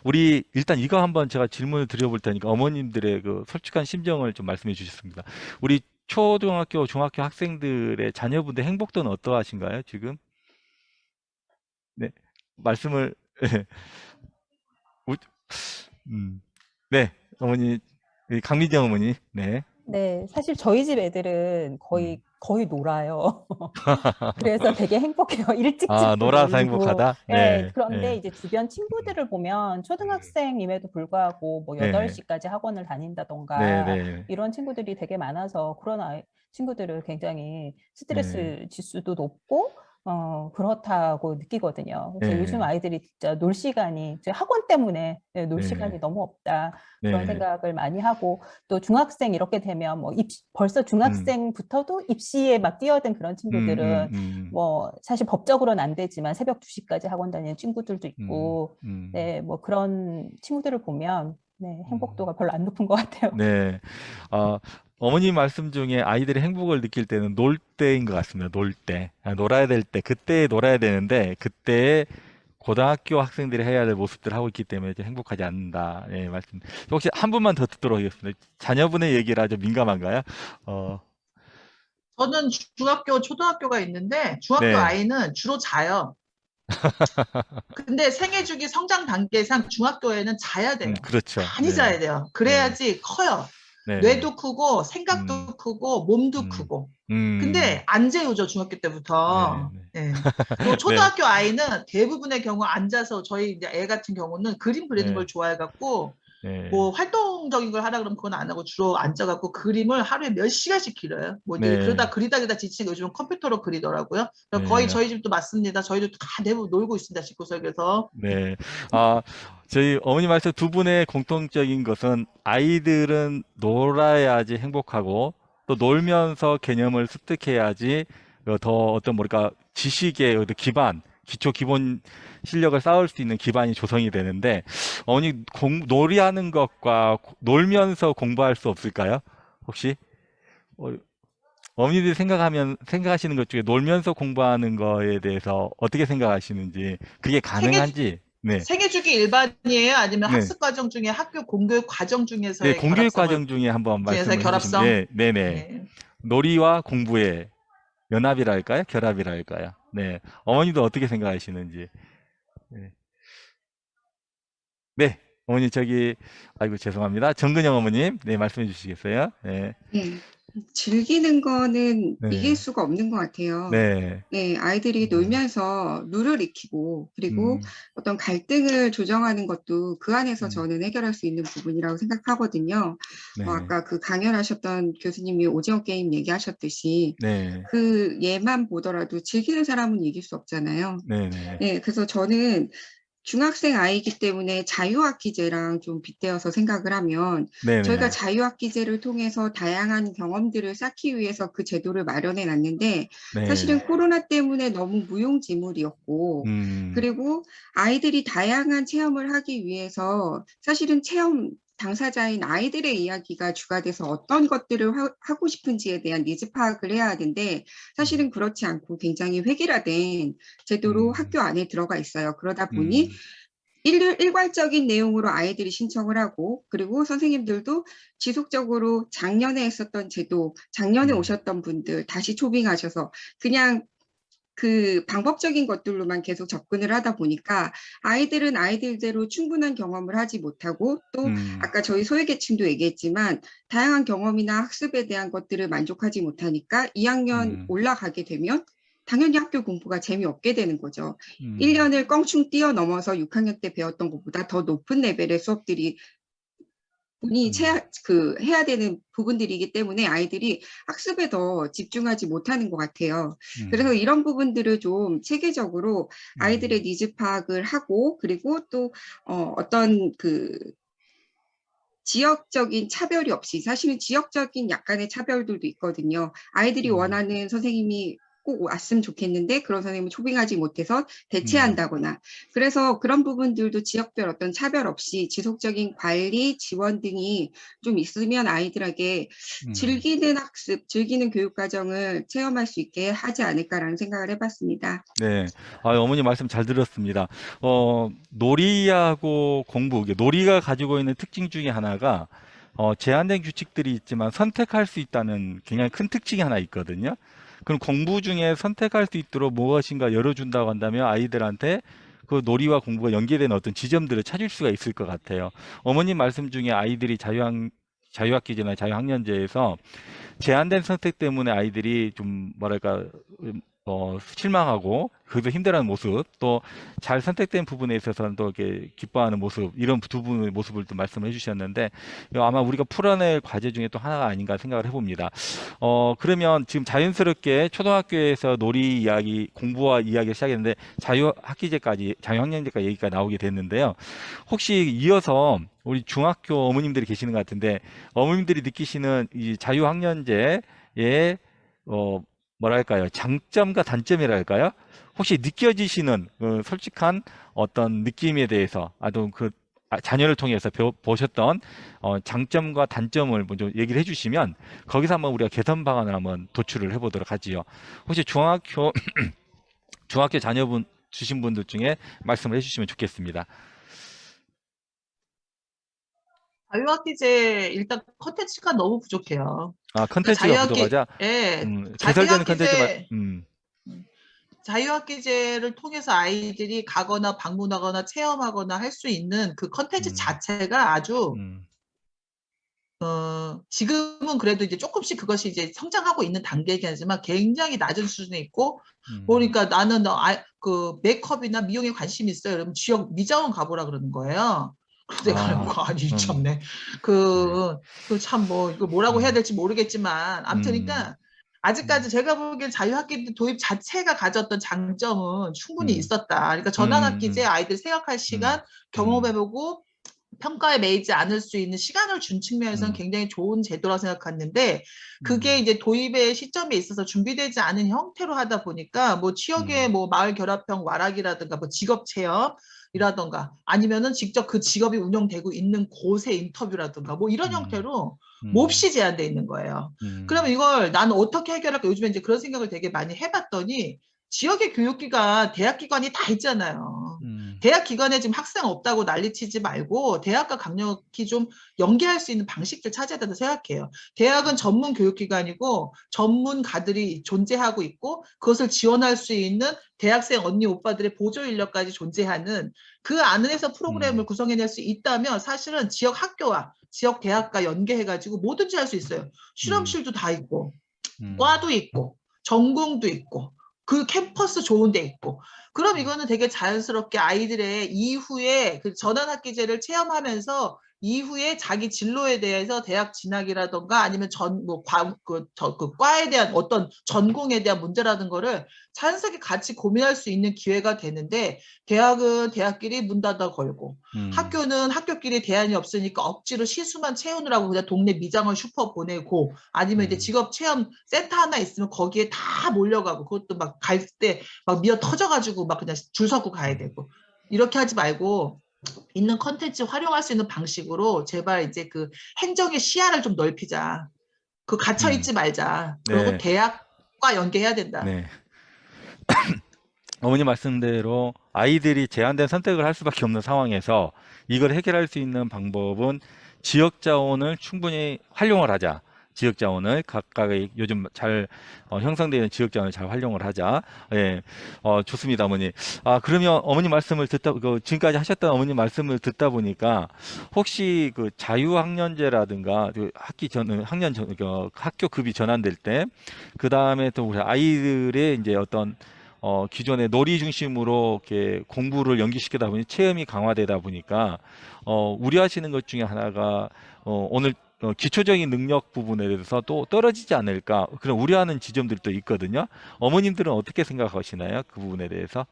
우리 일단 이거 한번 제가 질문을 드려볼 테니까 어머님들의 그 솔직한 심정을 좀 말씀해 주셨습니다. 우리 초등학교, 중학교 학생들의 자녀분들 행복도는 어떠하신가요, 지금? 네, 말씀을 네, 어머니, 강민정 어머니, 네. 네, 사실 저희 집 애들은 거의 놀아요. 그래서 되게 행복해요. 일찍 집도 놀아서 놀고. 행복하다? 네, 네, 그런데 네. 이제 주변 친구들을 보면 초등학생임에도 불구하고 뭐 네. 8시까지 학원을 다닌다던가 네, 네. 이런 친구들이 되게 많아서 그런 친구들을 굉장히 스트레스 네. 지수도 높고 그렇다고 느끼거든요. 그래서 네. 요즘 아이들이 진짜 놀 시간이 이제 학원 때문에 놀 네. 시간이 너무 없다. 그런 네. 생각을 많이 하고 또 중학생 이렇게 되면 뭐 벌써 중학생부터도 입시에 막 뛰어든 그런 친구들은 뭐 사실 법적으로는 안 되지만 새벽 2시까지 학원 다니는 친구들도 있고 네, 뭐 그런 친구들을 보면 네, 행복도가 별로 안 높은 것 같아요. 네. 어머니 말씀 중에 아이들이 행복을 느낄 때는 놀 때인 것 같습니다. 놀 때. 놀아야 될 때, 그때 놀아야 되는데, 그때 고등학교 학생들이 해야 될 모습들을 하고 있기 때문에 좀 행복하지 않는다. 예, 말씀. 혹시 한 분만 더 듣도록 하겠습니다. 자녀분의 얘기라 좀 민감한가요? 저는 중학교, 초등학교가 있는데 중학교 네. 아이는 주로 자요. 근데 생애주기 성장 단계상 중학교에는 자야 돼요. 그렇죠. 많이 네. 자야 돼요. 그래야지 커요. 네. 뇌도 크고 생각도 크고 몸도 크고. 근데 안 재우죠, 중학교 때부터. 네. 그리고 초등학교 아이는 대부분의 경우 앉아서 저희 이제 애 같은 경우는 그림 그리는 네. 걸 좋아해갖고 네. 뭐 활동적인 걸 하라 그러면 그건 안 하고 주로 앉아갖고 그림을 하루에 몇 시간씩 그려요. 뭐 이제 네. 그러다 그리다 지치니까 요즘은 컴퓨터로 그리더라고요. 네. 거의 저희 집도 맞습니다. 저희도 다 대부분 놀고 있습니다, 집구석에서. 네. 저희 어머니 말씀 두 분의 공통적인 것은 아이들은 놀아야지 행복하고 또 놀면서 개념을 습득해야지 더 어떤 뭐랄까 지식의 어떤 기반, 기초 기본 실력을 쌓을 수 있는 기반이 조성이 되는데 어머니 놀이하는 것과 놀면서 공부할 수 없을까요? 혹시? 어머니들이 생각하시는 것 중에 놀면서 공부하는 거에 대해서 어떻게 생각하시는지, 그게 가능한지. 네. 생애주기 일반이에요? 아니면 네. 학습 과정 중에 학교 공교육 과정 중에서의 네, 공교육 결합성을 과정 중에 한번 말씀을 결합성? 해주시면. 네, 네네. 네. 놀이와 공부의 연합이랄까요? 결합이랄까요? 네. 어머니도 어떻게 생각하시는지. 네. 네. 어머니 아이고 죄송합니다. 정근영 어머님, 네, 말씀해 주시겠어요? 네. 네. 즐기는 거는 네. 이길 수가 없는 것 같아요. 네. 네, 아이들이 놀면서 룰을 익히고 그리고 어떤 갈등을 조정하는 것도 그 안에서 저는 해결할 수 있는 부분이라고 생각하거든요. 네. 아까 그 강연하셨던 교수님이 오징어 게임 얘기하셨듯이 네. 그 예만 보더라도 즐기는 사람은 이길 수 없잖아요. 네. 네. 네, 그래서 저는 중학생 아이이기 때문에 자유학기제랑 좀 빗대어서 생각을 하면 네네. 저희가 자유학기제를 통해서 다양한 경험들을 쌓기 위해서 그 제도를 마련해 놨는데 네. 사실은 코로나 때문에 너무 무용지물이었고 그리고 아이들이 다양한 체험을 하기 위해서 사실은 체험 당사자인 아이들의 이야기가 주가 돼서 어떤 것들을 하고 싶은지에 대한 니즈 파악을 해야 하는데 사실은 그렇지 않고 굉장히 획일화된 제도로 학교 안에 들어가 있어요. 그러다 보니 일괄적인 내용으로 아이들이 신청을 하고 그리고 선생님들도 지속적으로 작년에 했었던 제도, 작년에 오셨던 분들 다시 초빙하셔서 그냥 그 방법적인 것들로만 계속 접근을 하다 보니까 아이들은 아이들대로 충분한 경험을 하지 못하고 또 아까 저희 소외계층도 얘기했지만 다양한 경험이나 학습에 대한 것들을 만족하지 못하니까 2학년 올라가게 되면 당연히 학교 공부가 재미없게 되는 거죠. 1년을 껑충 뛰어넘어서 6학년 때 배웠던 것보다 더 높은 레벨의 수업들이 해야 되는 부분들이기 때문에 아이들이 학습에 더 집중하지 못하는 것 같아요. 그래서 이런 부분들을 좀 체계적으로 아이들의 니즈 파악을 하고, 그리고 또 어떤 지역적인 차별이 없이, 사실은 지역적인 약간의 차별들도 있거든요. 아이들이 원하는 선생님이 꼭 왔으면 좋겠는데 그런 선생님을 초빙하지 못해서 대체한다거나, 그래서 그런 부분들도 지역별 어떤 차별 없이 지속적인 관리, 지원 등이 좀 있으면 아이들에게 즐기는 학습, 즐기는 교육과정을 체험할 수 있게 하지 않을까라는 생각을 해봤습니다. 네. 어머니 말씀 잘 들었습니다. 놀이하고 공부, 놀이가 가지고 있는 특징 중에 하나가 제한된 규칙들이 있지만 선택할 수 있다는 굉장히 큰 특징이 하나 있거든요. 그럼 공부 중에 선택할 수 있도록 무엇인가 열어준다고 한다면 아이들한테 그 놀이와 공부가 연계되는 어떤 지점들을 찾을 수가 있을 것 같아요. 어머님 말씀 중에 아이들이 자유학기제나 자유학년제에서 제한된 선택 때문에 아이들이 좀 뭐랄까 실망하고 거기서 힘들어하는 모습, 또 잘 선택된 부분에 있어서는 또 이렇게 기뻐하는 모습, 이런 두 분의 모습을 또 말씀을 해주셨는데 아마 우리가 풀어낼 과제 중에 또 하나가 아닌가 생각을 해봅니다. 그러면 지금 자연스럽게 초등학교에서 놀이 이야기, 공부와 이야기를 시작했는데 자유학년제까지 얘기가 나오게 됐는데요. 혹시 이어서 우리 중학교 어머님들이 계시는 것 같은데 어머님들이 느끼시는 이 자유학년제의 뭐랄까요, 장점과 단점이랄까요? 혹시 느껴지시는 솔직한 어떤 느낌에 대해서 자녀를 통해서 보셨던 장점과 단점을 먼저 얘기를 해주시면 거기서 한번 우리가 개선 방안을 한번 도출을 해보도록 하지요. 혹시 중학교 자녀분 주신 분들 중에 말씀을 해주시면 좋겠습니다. 자유학기제 일단 컨텐츠가 너무 부족해요. 컨텐츠가 부족하자. 개설되는 컨텐츠만. 자유학기제를 통해서 아이들이 가거나 방문하거나 체험하거나 할 수 있는 그 컨텐츠 자체가 아주 지금은 그래도 이제 조금씩 그것이 이제 성장하고 있는 단계이긴 하지만 굉장히 낮은 수준에 있고, 그러니까 나는 그 메이크업이나 미용에 관심이 있어요. 여러분 지역 미장원 가보라 그러는 거예요. 내가 아니 참네. 참 뭐 이거 뭐라고 해야 될지 모르겠지만 아무튼 그러니까 아직까지 제가 보기엔 자유학기 도입 자체가 가졌던 장점은 충분히 있었다. 그러니까 전환학기제 아이들 생각할 시간, 경험해보고 평가에 매이지 않을 수 있는 시간을 준 측면에서는 굉장히 좋은 제도라고 생각했는데, 그게 이제 도입의 시점에 있어서 준비되지 않은 형태로 하다 보니까 뭐 지역의 뭐 마을 결합형 와락이라든가 뭐 직업 체험이라든가 아니면은 직접 그 직업이 운영되고 있는 곳의 인터뷰라든가 뭐 이런 형태로 몹시 제한돼 있는 거예요. 그러면 이걸 나는 어떻게 해결할까? 요즘에 이제 그런 생각을 되게 많이 해봤더니 지역의 교육기관, 대학기관이 다 있잖아요. 대학기관에 지금 학생 없다고 난리치지 말고 대학과 강력히 좀 연계할 수 있는 방식들 찾아야 된다고 생각해요. 대학은 전문 교육기관이고 전문가들이 존재하고 있고 그것을 지원할 수 있는 대학생 언니 오빠들의 보조 인력까지 존재하는 그 안에서 프로그램을 구성해낼 수 있다면 사실은 지역 학교와 지역 대학과 연계해가지고 뭐든지 할 수 있어요. 실험실도 다 있고 과도 있고 전공도 있고 그 캠퍼스 좋은 데 있고, 그럼 이거는 되게 자연스럽게 아이들의 이후에 그 전환학기제를 체험하면서 이후에 자기 진로에 대해서 대학 진학이라던가 아니면 과에 대한 어떤 전공에 대한 문제라든 거를 자연스럽게 같이 고민할 수 있는 기회가 되는데, 대학은 대학끼리 문 닫아 걸고 학교는 학교끼리 대안이 없으니까 억지로 시수만 채우느라고 그냥 동네 미장원 슈퍼 보내고 아니면 이제 직업 체험 센터 하나 있으면 거기에 다 몰려가고 그것도 막 갈 때 막 미어 터져가지고 막 그냥 줄 서고 가야 되고, 이렇게 하지 말고 있는 컨텐츠 활용할 수 있는 방식으로 제발 이제 그 행정의 시야를 좀 넓히자. 그 갇혀 있지 말자. 그리고 네. 대학과 연계해야 된다. 네. 어머니 말씀대로 아이들이 제한된 선택을 할 수밖에 없는 상황에서 이걸 해결할 수 있는 방법은 지역 자원을 충분히 활용을 하자. 지역 자원을 각각의 요즘 잘 형성되는 지역 자원을 잘 활용을 하자. 예, 좋습니다, 어머니. 그러면 어머니 말씀을 지금까지 하셨던 어머니 말씀을 듣다 보니까 혹시 그 자유학년제라든가 그 학교 급이 전환될 때, 그 다음에 또 우리 아이들의 이제 어떤 기존의 놀이 중심으로 이렇게 공부를 연기시키다 보니 체험이 강화되다 보니까 우려하시는 것 중에 하나가 오늘 기초적인 능력 부분에 대해서 또 떨어지지 않을까 그런 우려하는 지점들도 있거든요. 어머님들은 어떻게 생각하시나요? 그 부분에 대해서?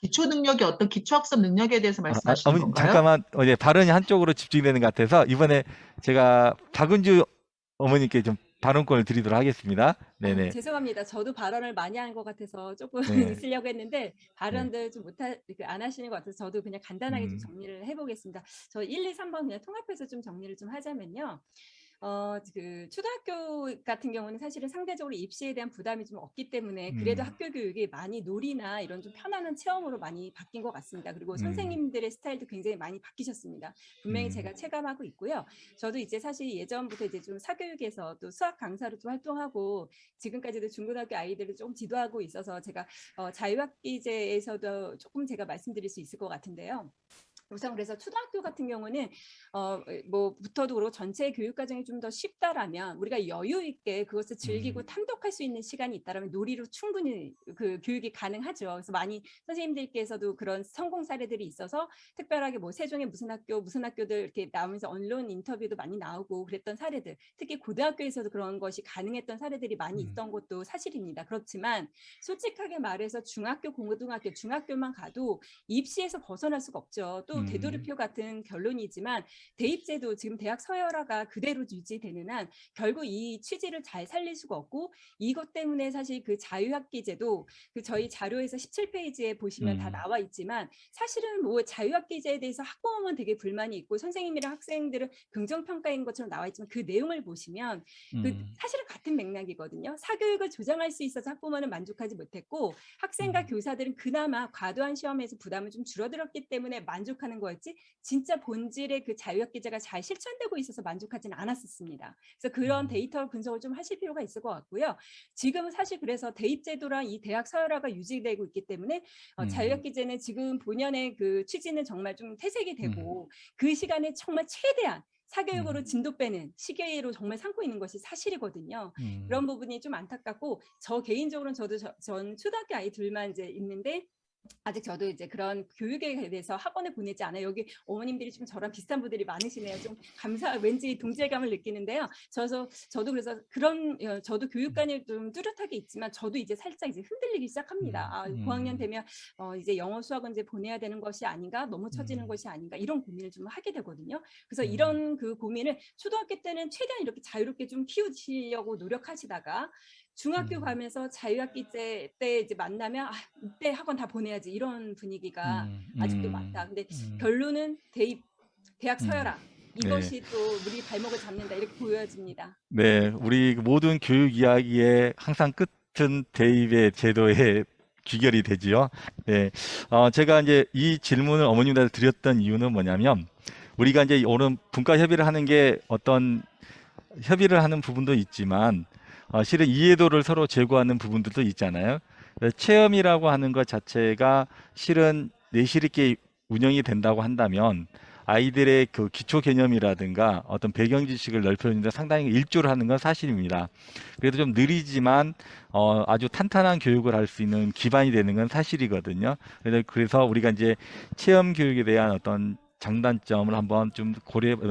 기초 능력이 어떤 기초학습 능력에 대해서 말씀하시는 어머니 건가요? 잠깐만 발언이 한쪽으로 집중되는 것 같아서 이번에 제가 박은주 어머니께 좀 발언권을 드리도록 하겠습니다. 네네. 죄송합니다. 저도 발언을 많이 한 것 같아서 조금 네. 있으려고 했는데 발언들 좀 안 하시는 것 같아서 저도 그냥 간단하게 좀 정리를 해보겠습니다. 저 1, 2, 3번 그냥 통합해서 좀 정리를 좀 하자면요. 그 초등학교 같은 경우는 사실은 상대적으로 입시에 대한 부담이 좀 없기 때문에 그래도 학교 교육이 많이 놀이나 이런 좀 편안한 체험으로 많이 바뀐 것 같습니다. 그리고 선생님들의 스타일도 굉장히 많이 바뀌셨습니다. 분명히 제가 체감하고 있고요. 저도 이제 사실 예전부터 이제 좀 사교육에서 또 수학 강사로 좀 활동하고 지금까지도 중고등학교 아이들을 좀 지도하고 있어서 제가 자유학기제에서도 조금 제가 말씀드릴 수 있을 것 같은데요. 우선 그래서 초등학교 같은 경우는 부터도 그렇고 전체 교육 과정이 좀 더 쉽다라면 우리가 여유 있게 그것을 즐기고 탐독할 수 있는 시간이 있다라면 놀이로 충분히 그 교육이 가능하죠. 그래서 많이 선생님들께서도 그런 성공 사례들이 있어서 특별하게 뭐 세종의 무슨 학교들 이렇게 나오면서 언론 인터뷰도 많이 나오고 그랬던 사례들, 특히 고등학교에서도 그런 것이 가능했던 사례들이 많이 있던 것도 사실입니다. 그렇지만 솔직하게 말해서 중학교, 고등학교, 중학교만 가도 입시에서 벗어날 수가 없죠. 또 되도록표 같은 결론이지만 대입제도 지금 대학 서열화가 그대로 유지되는 한 결국 이 취지를 잘 살릴 수가 없고 이것 때문에 사실 그 자유학기제도 그 저희 자료에서 17페이지에 보시면 다 나와 있지만 사실은 뭐 자유학기제에 대해서 학부모만 되게 불만이 있고 선생님이랑 학생들은 긍정평가인 것처럼 나와 있지만 그 내용을 보시면 그 사실은 같은 맥락이거든요. 사교육을 조장할 수 있어서 학부모는 만족하지 못했고 학생과 교사들은 그나마 과도한 시험에서 부담을 좀 줄어들었기 때문에 만족하는 거였지 진짜 본질의 그 자유학기제가 잘 실천되고 있어서 만족하지는 않았었습니다. 그래서 그런 데이터 분석을 좀 하실 필요가 있을 것 같고요. 지금은 사실 그래서 대입제도랑 이 대학 서열화가 유지되고 있기 때문에 자유학기제는 지금 본연의 그 취지는 정말 좀 퇴색이 되고 그 시간에 정말 최대한 사교육으로 진도 빼는 시기로 정말 삼고 있는 것이 사실이거든요. 그런 부분이 좀 안타깝고 저 개인적으로는 전 초등학교 아이들만 이제 있는데 아직 저도 이제 그런 교육에 대해서 학원에 보내지 않아요. 여기 어머님들이 좀 저랑 비슷한 분들이 많으시네요. 좀 왠지 동질감을 느끼는데요. 저도 그래서 저도 교육관이 좀 뚜렷하게 있지만 저도 이제 살짝 이제 흔들리기 시작합니다. 고학년 되면 이제 영어 수학은 이제 보내야 되는 것이 아닌가, 너무 처지는 것이 아닌가 이런 고민을 좀 하게 되거든요. 그래서 이런 그 고민을 초등학교 때는 최대한 이렇게 자유롭게 좀 키우시려고 노력하시다가 중학교 가면서 자유학기제 때 이제 만나면 이때 학원 다 보내야지 이런 분위기가 아직도 많다. 근데 결론은 대학 서열화 이것이 또 우리 발목을 잡는다 이렇게 보여집니다. 네, 우리 모든 교육 이야기의 항상 끝은 대입의 제도의 귀결이 되지요. 네, 제가 이제 이 질문을 어머님들한테 드렸던 이유는 뭐냐면 우리가 이제 오늘 분과 협의를 하는 게 어떤 협의를 하는 부분도 있지만 실은 이해도를 서로 제고하는 부분들도 있잖아요. 체험이라고 하는 것 자체가 실은 내실 있게 운영이 된다고 한다면 아이들의 그 기초 개념이라든가 어떤 배경 지식을 넓혀주는데 상당히 일조를 하는 건 사실입니다. 그래도 좀 느리지만 아주 탄탄한 교육을 할 수 있는 기반이 되는 건 사실이거든요. 그래서 우리가 이제 체험 교육에 대한 어떤 장단점을 한번 좀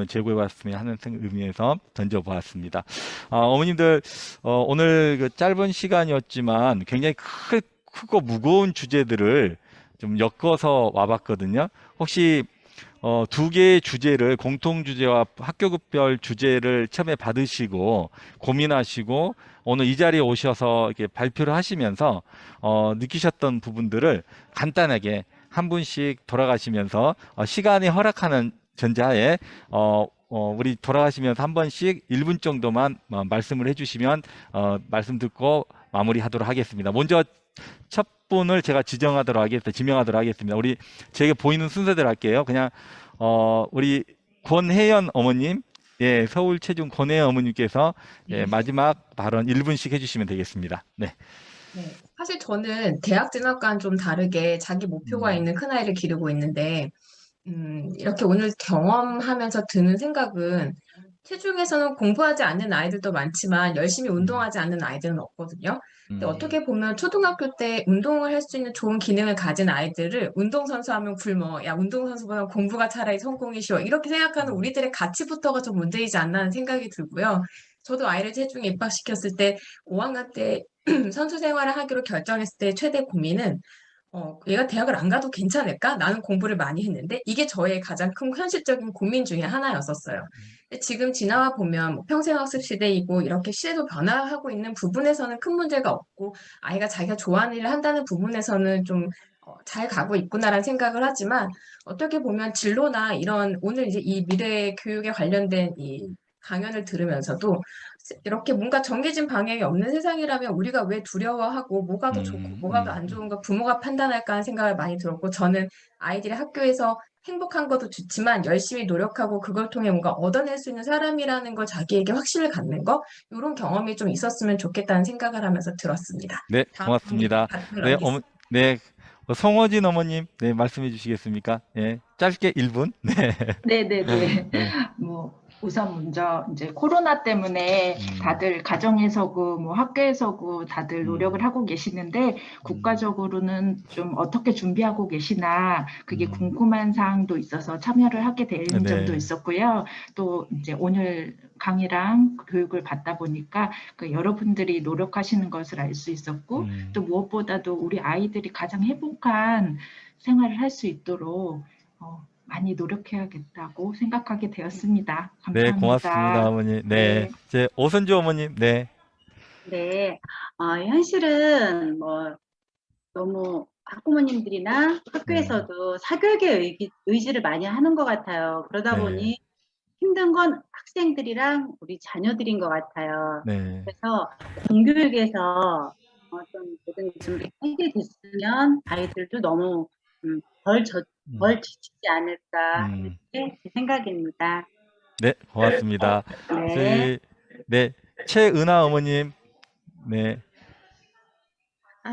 제고해 봤으면 하는 의미에서 던져보았습니다. 어머님들 오늘 그 짧은 시간이었지만 굉장히 크고 무거운 주제들을 좀 엮어서 와봤거든요. 혹시 두 개의 주제를 공통 주제와 학교급별 주제를 처음에 받으시고 고민하시고 오늘 이 자리에 오셔서 이렇게 발표를 하시면서 느끼셨던 부분들을 간단하게 한 분씩 돌아가시면서 시간이 허락하는 전제하에 우리 돌아가시면서 한 번씩 1분 정도만 말씀을 해주시면 말씀 듣고 마무리하도록 하겠습니다. 먼저 첫 분을 제가 지명하도록 하겠습니다. 제게 보이는 순서대로 할게요. 그냥 우리 권혜연 어머님, 예, 서울 체중 권혜 어머님께서 예, 마지막 발언 1분씩 해주시면 되겠습니다. 네. 네, 사실 저는 대학 진학과는 좀 다르게 자기 목표가 있는 큰아이를 기르고 있는데, 이렇게 오늘 경험하면서 드는 생각은 체중에서는 공부하지 않는 아이들도 많지만 열심히 운동하지 않는 아이들은 없거든요. 근데 어떻게 보면 초등학교 때 운동을 할 수 있는 좋은 기능을 가진 아이들을 운동선수 하면 굶어. 야, 운동선수보다 공부가 차라리 성공이 쉬워. 이렇게 생각하는 우리들의 가치부터가 좀 문제이지 않나 하는 생각이 들고요. 저도 아이를 체중에 입학시켰을 때 5학년 때 선수 생활을 하기로 결정했을 때 최대 고민은 얘가 대학을 안 가도 괜찮을까? 나는 공부를 많이 했는데 이게 저의 가장 큰 현실적인 고민 중에 하나였었어요. 근데 지금 지나와 보면 뭐 평생학습 시대이고 이렇게 시대도 변화하고 있는 부분에서는 큰 문제가 없고 아이가 자기가 좋아하는 일을 한다는 부분에서는 좀 잘 가고 있구나라는 생각을 하지만 어떻게 보면 진로나 이런 오늘 이제 이 미래 교육에 관련된 이 강연을 들으면서도 이렇게 뭔가 정해진 방향이 없는 세상이라면 우리가 왜 두려워하고 뭐가 더 좋고 뭐가 더 안 좋은가 부모가 판단할까 하는 생각을 많이 들었고 저는 아이들이 학교에서 행복한 것도 좋지만 열심히 노력하고 그걸 통해 뭔가 얻어낼 수 있는 사람이라는 걸 자기에게 확신을 갖는 거 이런 경험이 좀 있었으면 좋겠다는 생각을 하면서 들었습니다. 네, 다음 고맙습니다. 발표를 네, 하겠습니다. 네, 성호진 어머님, 네, 말씀해 주시겠습니까? 예, 짧게 1분. 네. 네네네. 네. 뭐 우선 먼저 이제 코로나 때문에 다들 가정에서고 뭐 학교에서고 다들 노력을 하고 계시는데 국가적으로는 좀 어떻게 준비하고 계시나 그게 궁금한 사항도 있어서 참여를 하게 된 네. 점도 있었고요. 또 이제 오늘 강의랑 교육을 받다 보니까 그 여러분들이 노력하시는 것을 알 수 있었고 또 무엇보다도 우리 아이들이 가장 행복한 생활을 할 수 있도록 많이 노력해야겠다고 생각하게 되었습니다. 네, 감사합니다. 고맙습니다, 어머니. 네, 이제 오선주 어머님, 네. 네, 현실은 뭐 너무 학부모님들이나 학교에서도 사교육의 의지를 많이 하는 것 같아요. 그러다 네. 보니 힘든 건 학생들이랑 우리 자녀들인 것 같아요. 네. 그래서 공교육에서 좀 모든 준비가 해결됐으면 아이들도 너무 덜 지치지 않을까 하는 게 제 생각입니다. 네, 고맙습니다. 네. 네, 최은하 어머님, 네.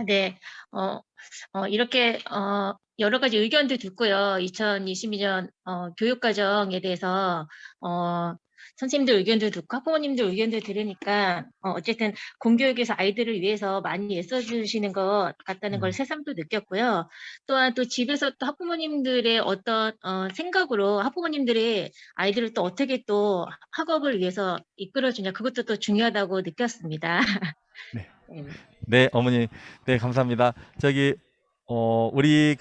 네. 이렇게 여러 가지 의견도 듣고요. 2022년 교육과정에 대해서 선생님들 의견도 듣고 학부모님들 의견도 들으니까 어쨌든 공교육에서 아이들을 위해서 많이 애써주시는 것 같다는 걸 새삼 또 느꼈고요. 또한 또 집에서 또 학부모님들의 어떤 생각으로 학부모님들이 아이들을 또 어떻게 또 학업을 위해서 이끌어주냐 그것도 또 중요하다고 느꼈습니다. 네. 네, 어머니, 네, 감사합니다. 우리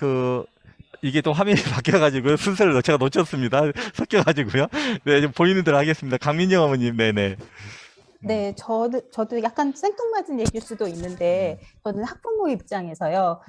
이게 또 화면이 바뀌어가지고 순서를 제가 놓쳤습니다. 섞여가지고요. 네, 좀 보이는 대로 하겠습니다. 강민영 어머님, 네네. 네, 저도 약간 생뚱맞은 얘기일 수도 있는데, 저는 학부모 입장에서요,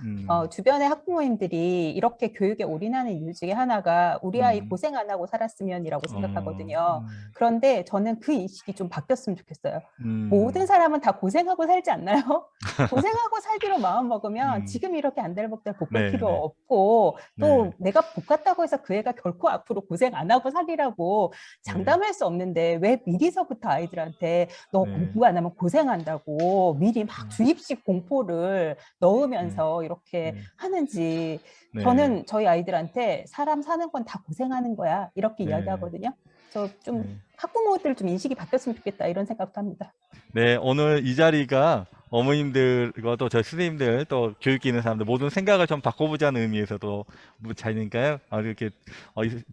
주변의 학부모님들이 이렇게 교육에 올인하는 이유 중에 하나가 우리 아이 고생 안 하고 살았으면이라고 생각하거든요. 그런데 저는 그 인식이 좀 바뀌었으면 좋겠어요. 모든 사람은 다 고생하고 살지 않나요? 고생하고 살기로 마음 먹으면 지금 이렇게 안달복달 볶을 필요 없고, 또 내가 볶았다고 해서 그 애가 결코 앞으로 고생 안 하고 살리라고 장담할 수 없는데 왜 미리서부터 아이들한테 너 공부 안 하면 고생한다고 미리 막 주입식 공포를 넣으면서 이렇게 하는지. 저는 저희 아이들한테 사람 사는 건 다 고생하는 거야 이렇게 이야기하거든요. 그래서 좀 학부모들 좀 인식이 바뀌었으면 좋겠다 이런 생각도 합니다. 네, 오늘 이 자리가 어머님들과 또 저희 선생님들 또 교육계 있는 사람들 모든 생각을 좀 바꿔보자는 의미에서도 자리니까요. 이렇게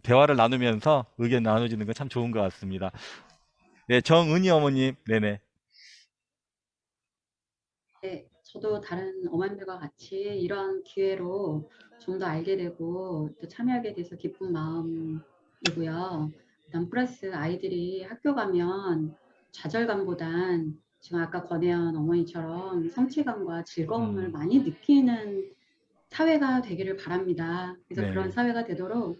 대화를 나누면서 의견 나눠주는 건 참 좋은 것 같습니다. 네, 정은희 어머님, 네네. 네, 저도 다른 어머님들과 같이 이런 기회로 좀 더 알게 되고 또 참여하게 돼서 기쁜 마음이고요. 일단 플러스 아이들이 학교 가면 좌절감보단 지금 아까 권혜연 어머니처럼 성취감과 즐거움을 많이 느끼는 사회가 되기를 바랍니다. 그래서 그런 사회가 되도록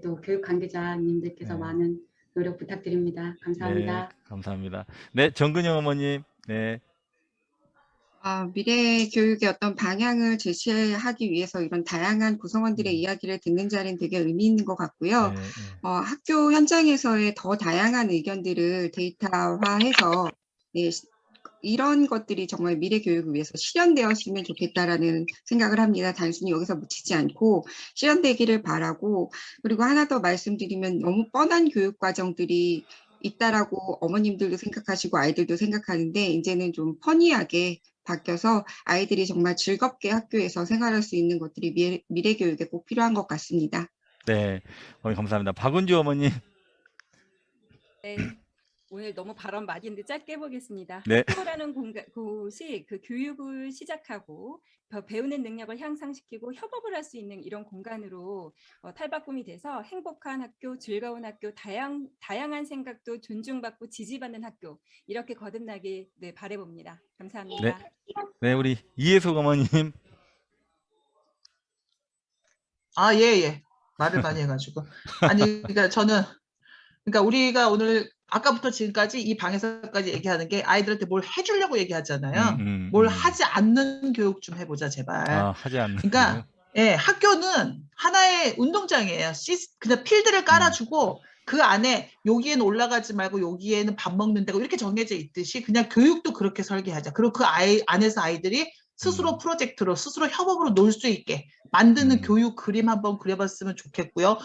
또 교육 관계자님들께서 많은 노력 부탁드립니다. 감사합니다. 네, 감사합니다. 네, 정근영 어머님, 네. 미래 교육의 어떤 방향을 제시하기 위해서 이런 다양한 구성원들의 이야기를 듣는 자리는 되게 의미 있는 것 같고요. 학교 현장에서의 더 다양한 의견들을 데이터화해서 이런 것들이 정말 미래 교육을 위해서 실현되었으면 좋겠다라는 생각을 합니다. 단순히 여기서 묻히지 않고 실현되기를 바라고, 그리고 하나 더 말씀드리면 너무 뻔한 교육 과정들이 있다라고 어머님들도 생각하시고 아이들도 생각하는데 이제는 좀 퍼니하게 바뀌어서 아이들이 정말 즐겁게 학교에서 생활할 수 있는 것들이 미래 교육에 꼭 필요한 것 같습니다. 네, 어머니 감사합니다. 박은주 어머님. 네. 오늘 너무 발언 많이 했는데 짧게 해보겠습니다. 네. 학교라는 곳이 그 교육을 시작하고 배우는 능력을 향상시키고 협업을 할 수 있는 이런 공간으로 탈바꿈이 돼서 행복한 학교, 즐거운 학교, 다양한 생각도 존중받고 지지받는 학교, 이렇게 거듭나게 바라봅니다. 감사합니다. 네. 네, 우리 이혜숙 어머님. 예. 말을 많이 해가지고. 아니, 그러니까 우리가 오늘 아까부터 지금까지 이 방에서까지 얘기하는 게 아이들한테 뭘 해주려고 얘기하잖아요. 뭘 하지 않는 교육 좀 해보자, 제발. 하지 않는. 그러니까 학교는 하나의 운동장이에요. 그냥 필드를 깔아주고 그 안에 여기에는 올라가지 말고 여기에는 밥 먹는 데고 이렇게 정해져 있듯이 그냥 교육도 그렇게 설계하자. 그리고 그 안에서 아이들이 스스로 프로젝트로 스스로 협업으로 놀 수 있게 만드는 교육 그림 한번 그려봤으면 좋겠고요.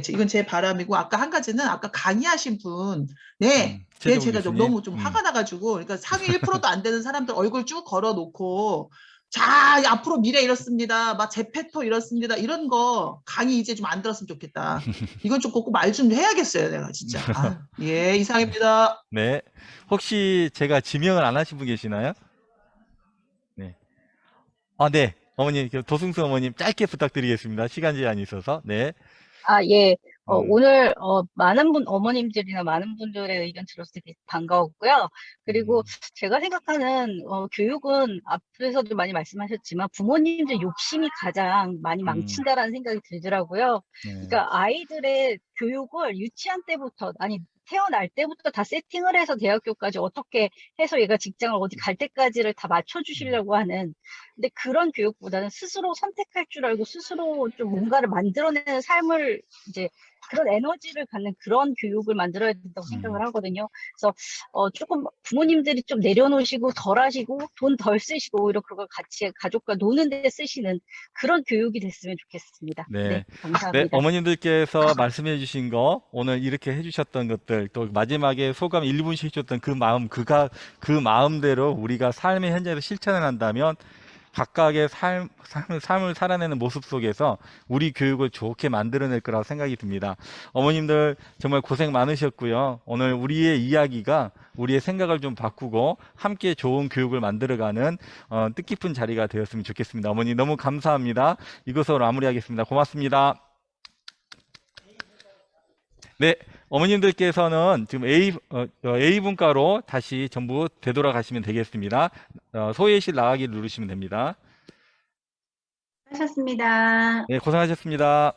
이건 제 바람이고, 아까 한 가지는 아까 강의하신 분, 제가 좀 너무 좀 화가 나가지고, 그러니까 상위 1%도 안 되는 사람들 얼굴 쭉 걸어놓고, 자, 앞으로 미래 이렇습니다. 막 제페토 이렇습니다. 이런 거 강의 이제 좀 안 들었으면 좋겠다. 이건 좀 꼭 말 좀 해야겠어요, 내가 진짜. 이상입니다. 네. 혹시 제가 지명을 안 하신 분 계시나요? 네. 네. 어머니, 도승수 어머님 짧게 부탁드리겠습니다. 시간 제한이 있어서. 네. 예. 오늘 많은 어머님들이나 많은 분들의 의견 들어서 되게 반가웠고요. 그리고 제가 생각하는 교육은 앞에서도 많이 말씀하셨지만 부모님들 욕심이 가장 많이 망친다라는 생각이 들더라고요. 그러니까 아이들의 교육을 유치원 때부터, 아니 태어날 때부터 다 세팅을 해서 대학교까지 어떻게 해서 얘가 직장을 어디 갈 때까지를 다 맞춰주시려고 하는, 근데 그런 교육보다는 스스로 선택할 줄 알고 스스로 좀 뭔가를 만들어내는 삶을, 이제 그런 에너지를 갖는 그런 교육을 만들어야 된다고 생각을 하거든요. 그래서 조금 부모님들이 좀 내려놓으시고 덜 하시고 돈 덜 쓰시고 오히려 그걸 같이 가족과 노는 데 쓰시는 그런 교육이 됐으면 좋겠습니다. 네. 감사합니다. 네, 어머님들께서 말씀해 주신 거, 오늘 이렇게 해주셨던 것들, 또 마지막에 소감 1분씩 줬던 그 마음, 그 마음대로 우리가 삶의 현장에서 실천을 한다면 각각의 삶을 살아내는 모습 속에서 우리 교육을 좋게 만들어낼 거라고 생각이 듭니다. 어머님들 정말 고생 많으셨고요. 오늘 우리의 이야기가 우리의 생각을 좀 바꾸고 함께 좋은 교육을 만들어가는 뜻깊은 자리가 되었으면 좋겠습니다. 어머니 너무 감사합니다. 이것으로 마무리하겠습니다. 고맙습니다. 네, 어머님들께서는 지금 A분과로 다시 전부 되돌아가시면 되겠습니다. 소회실 나가기를 누르시면 됩니다. 하셨습니다. 네, 고생하셨습니다.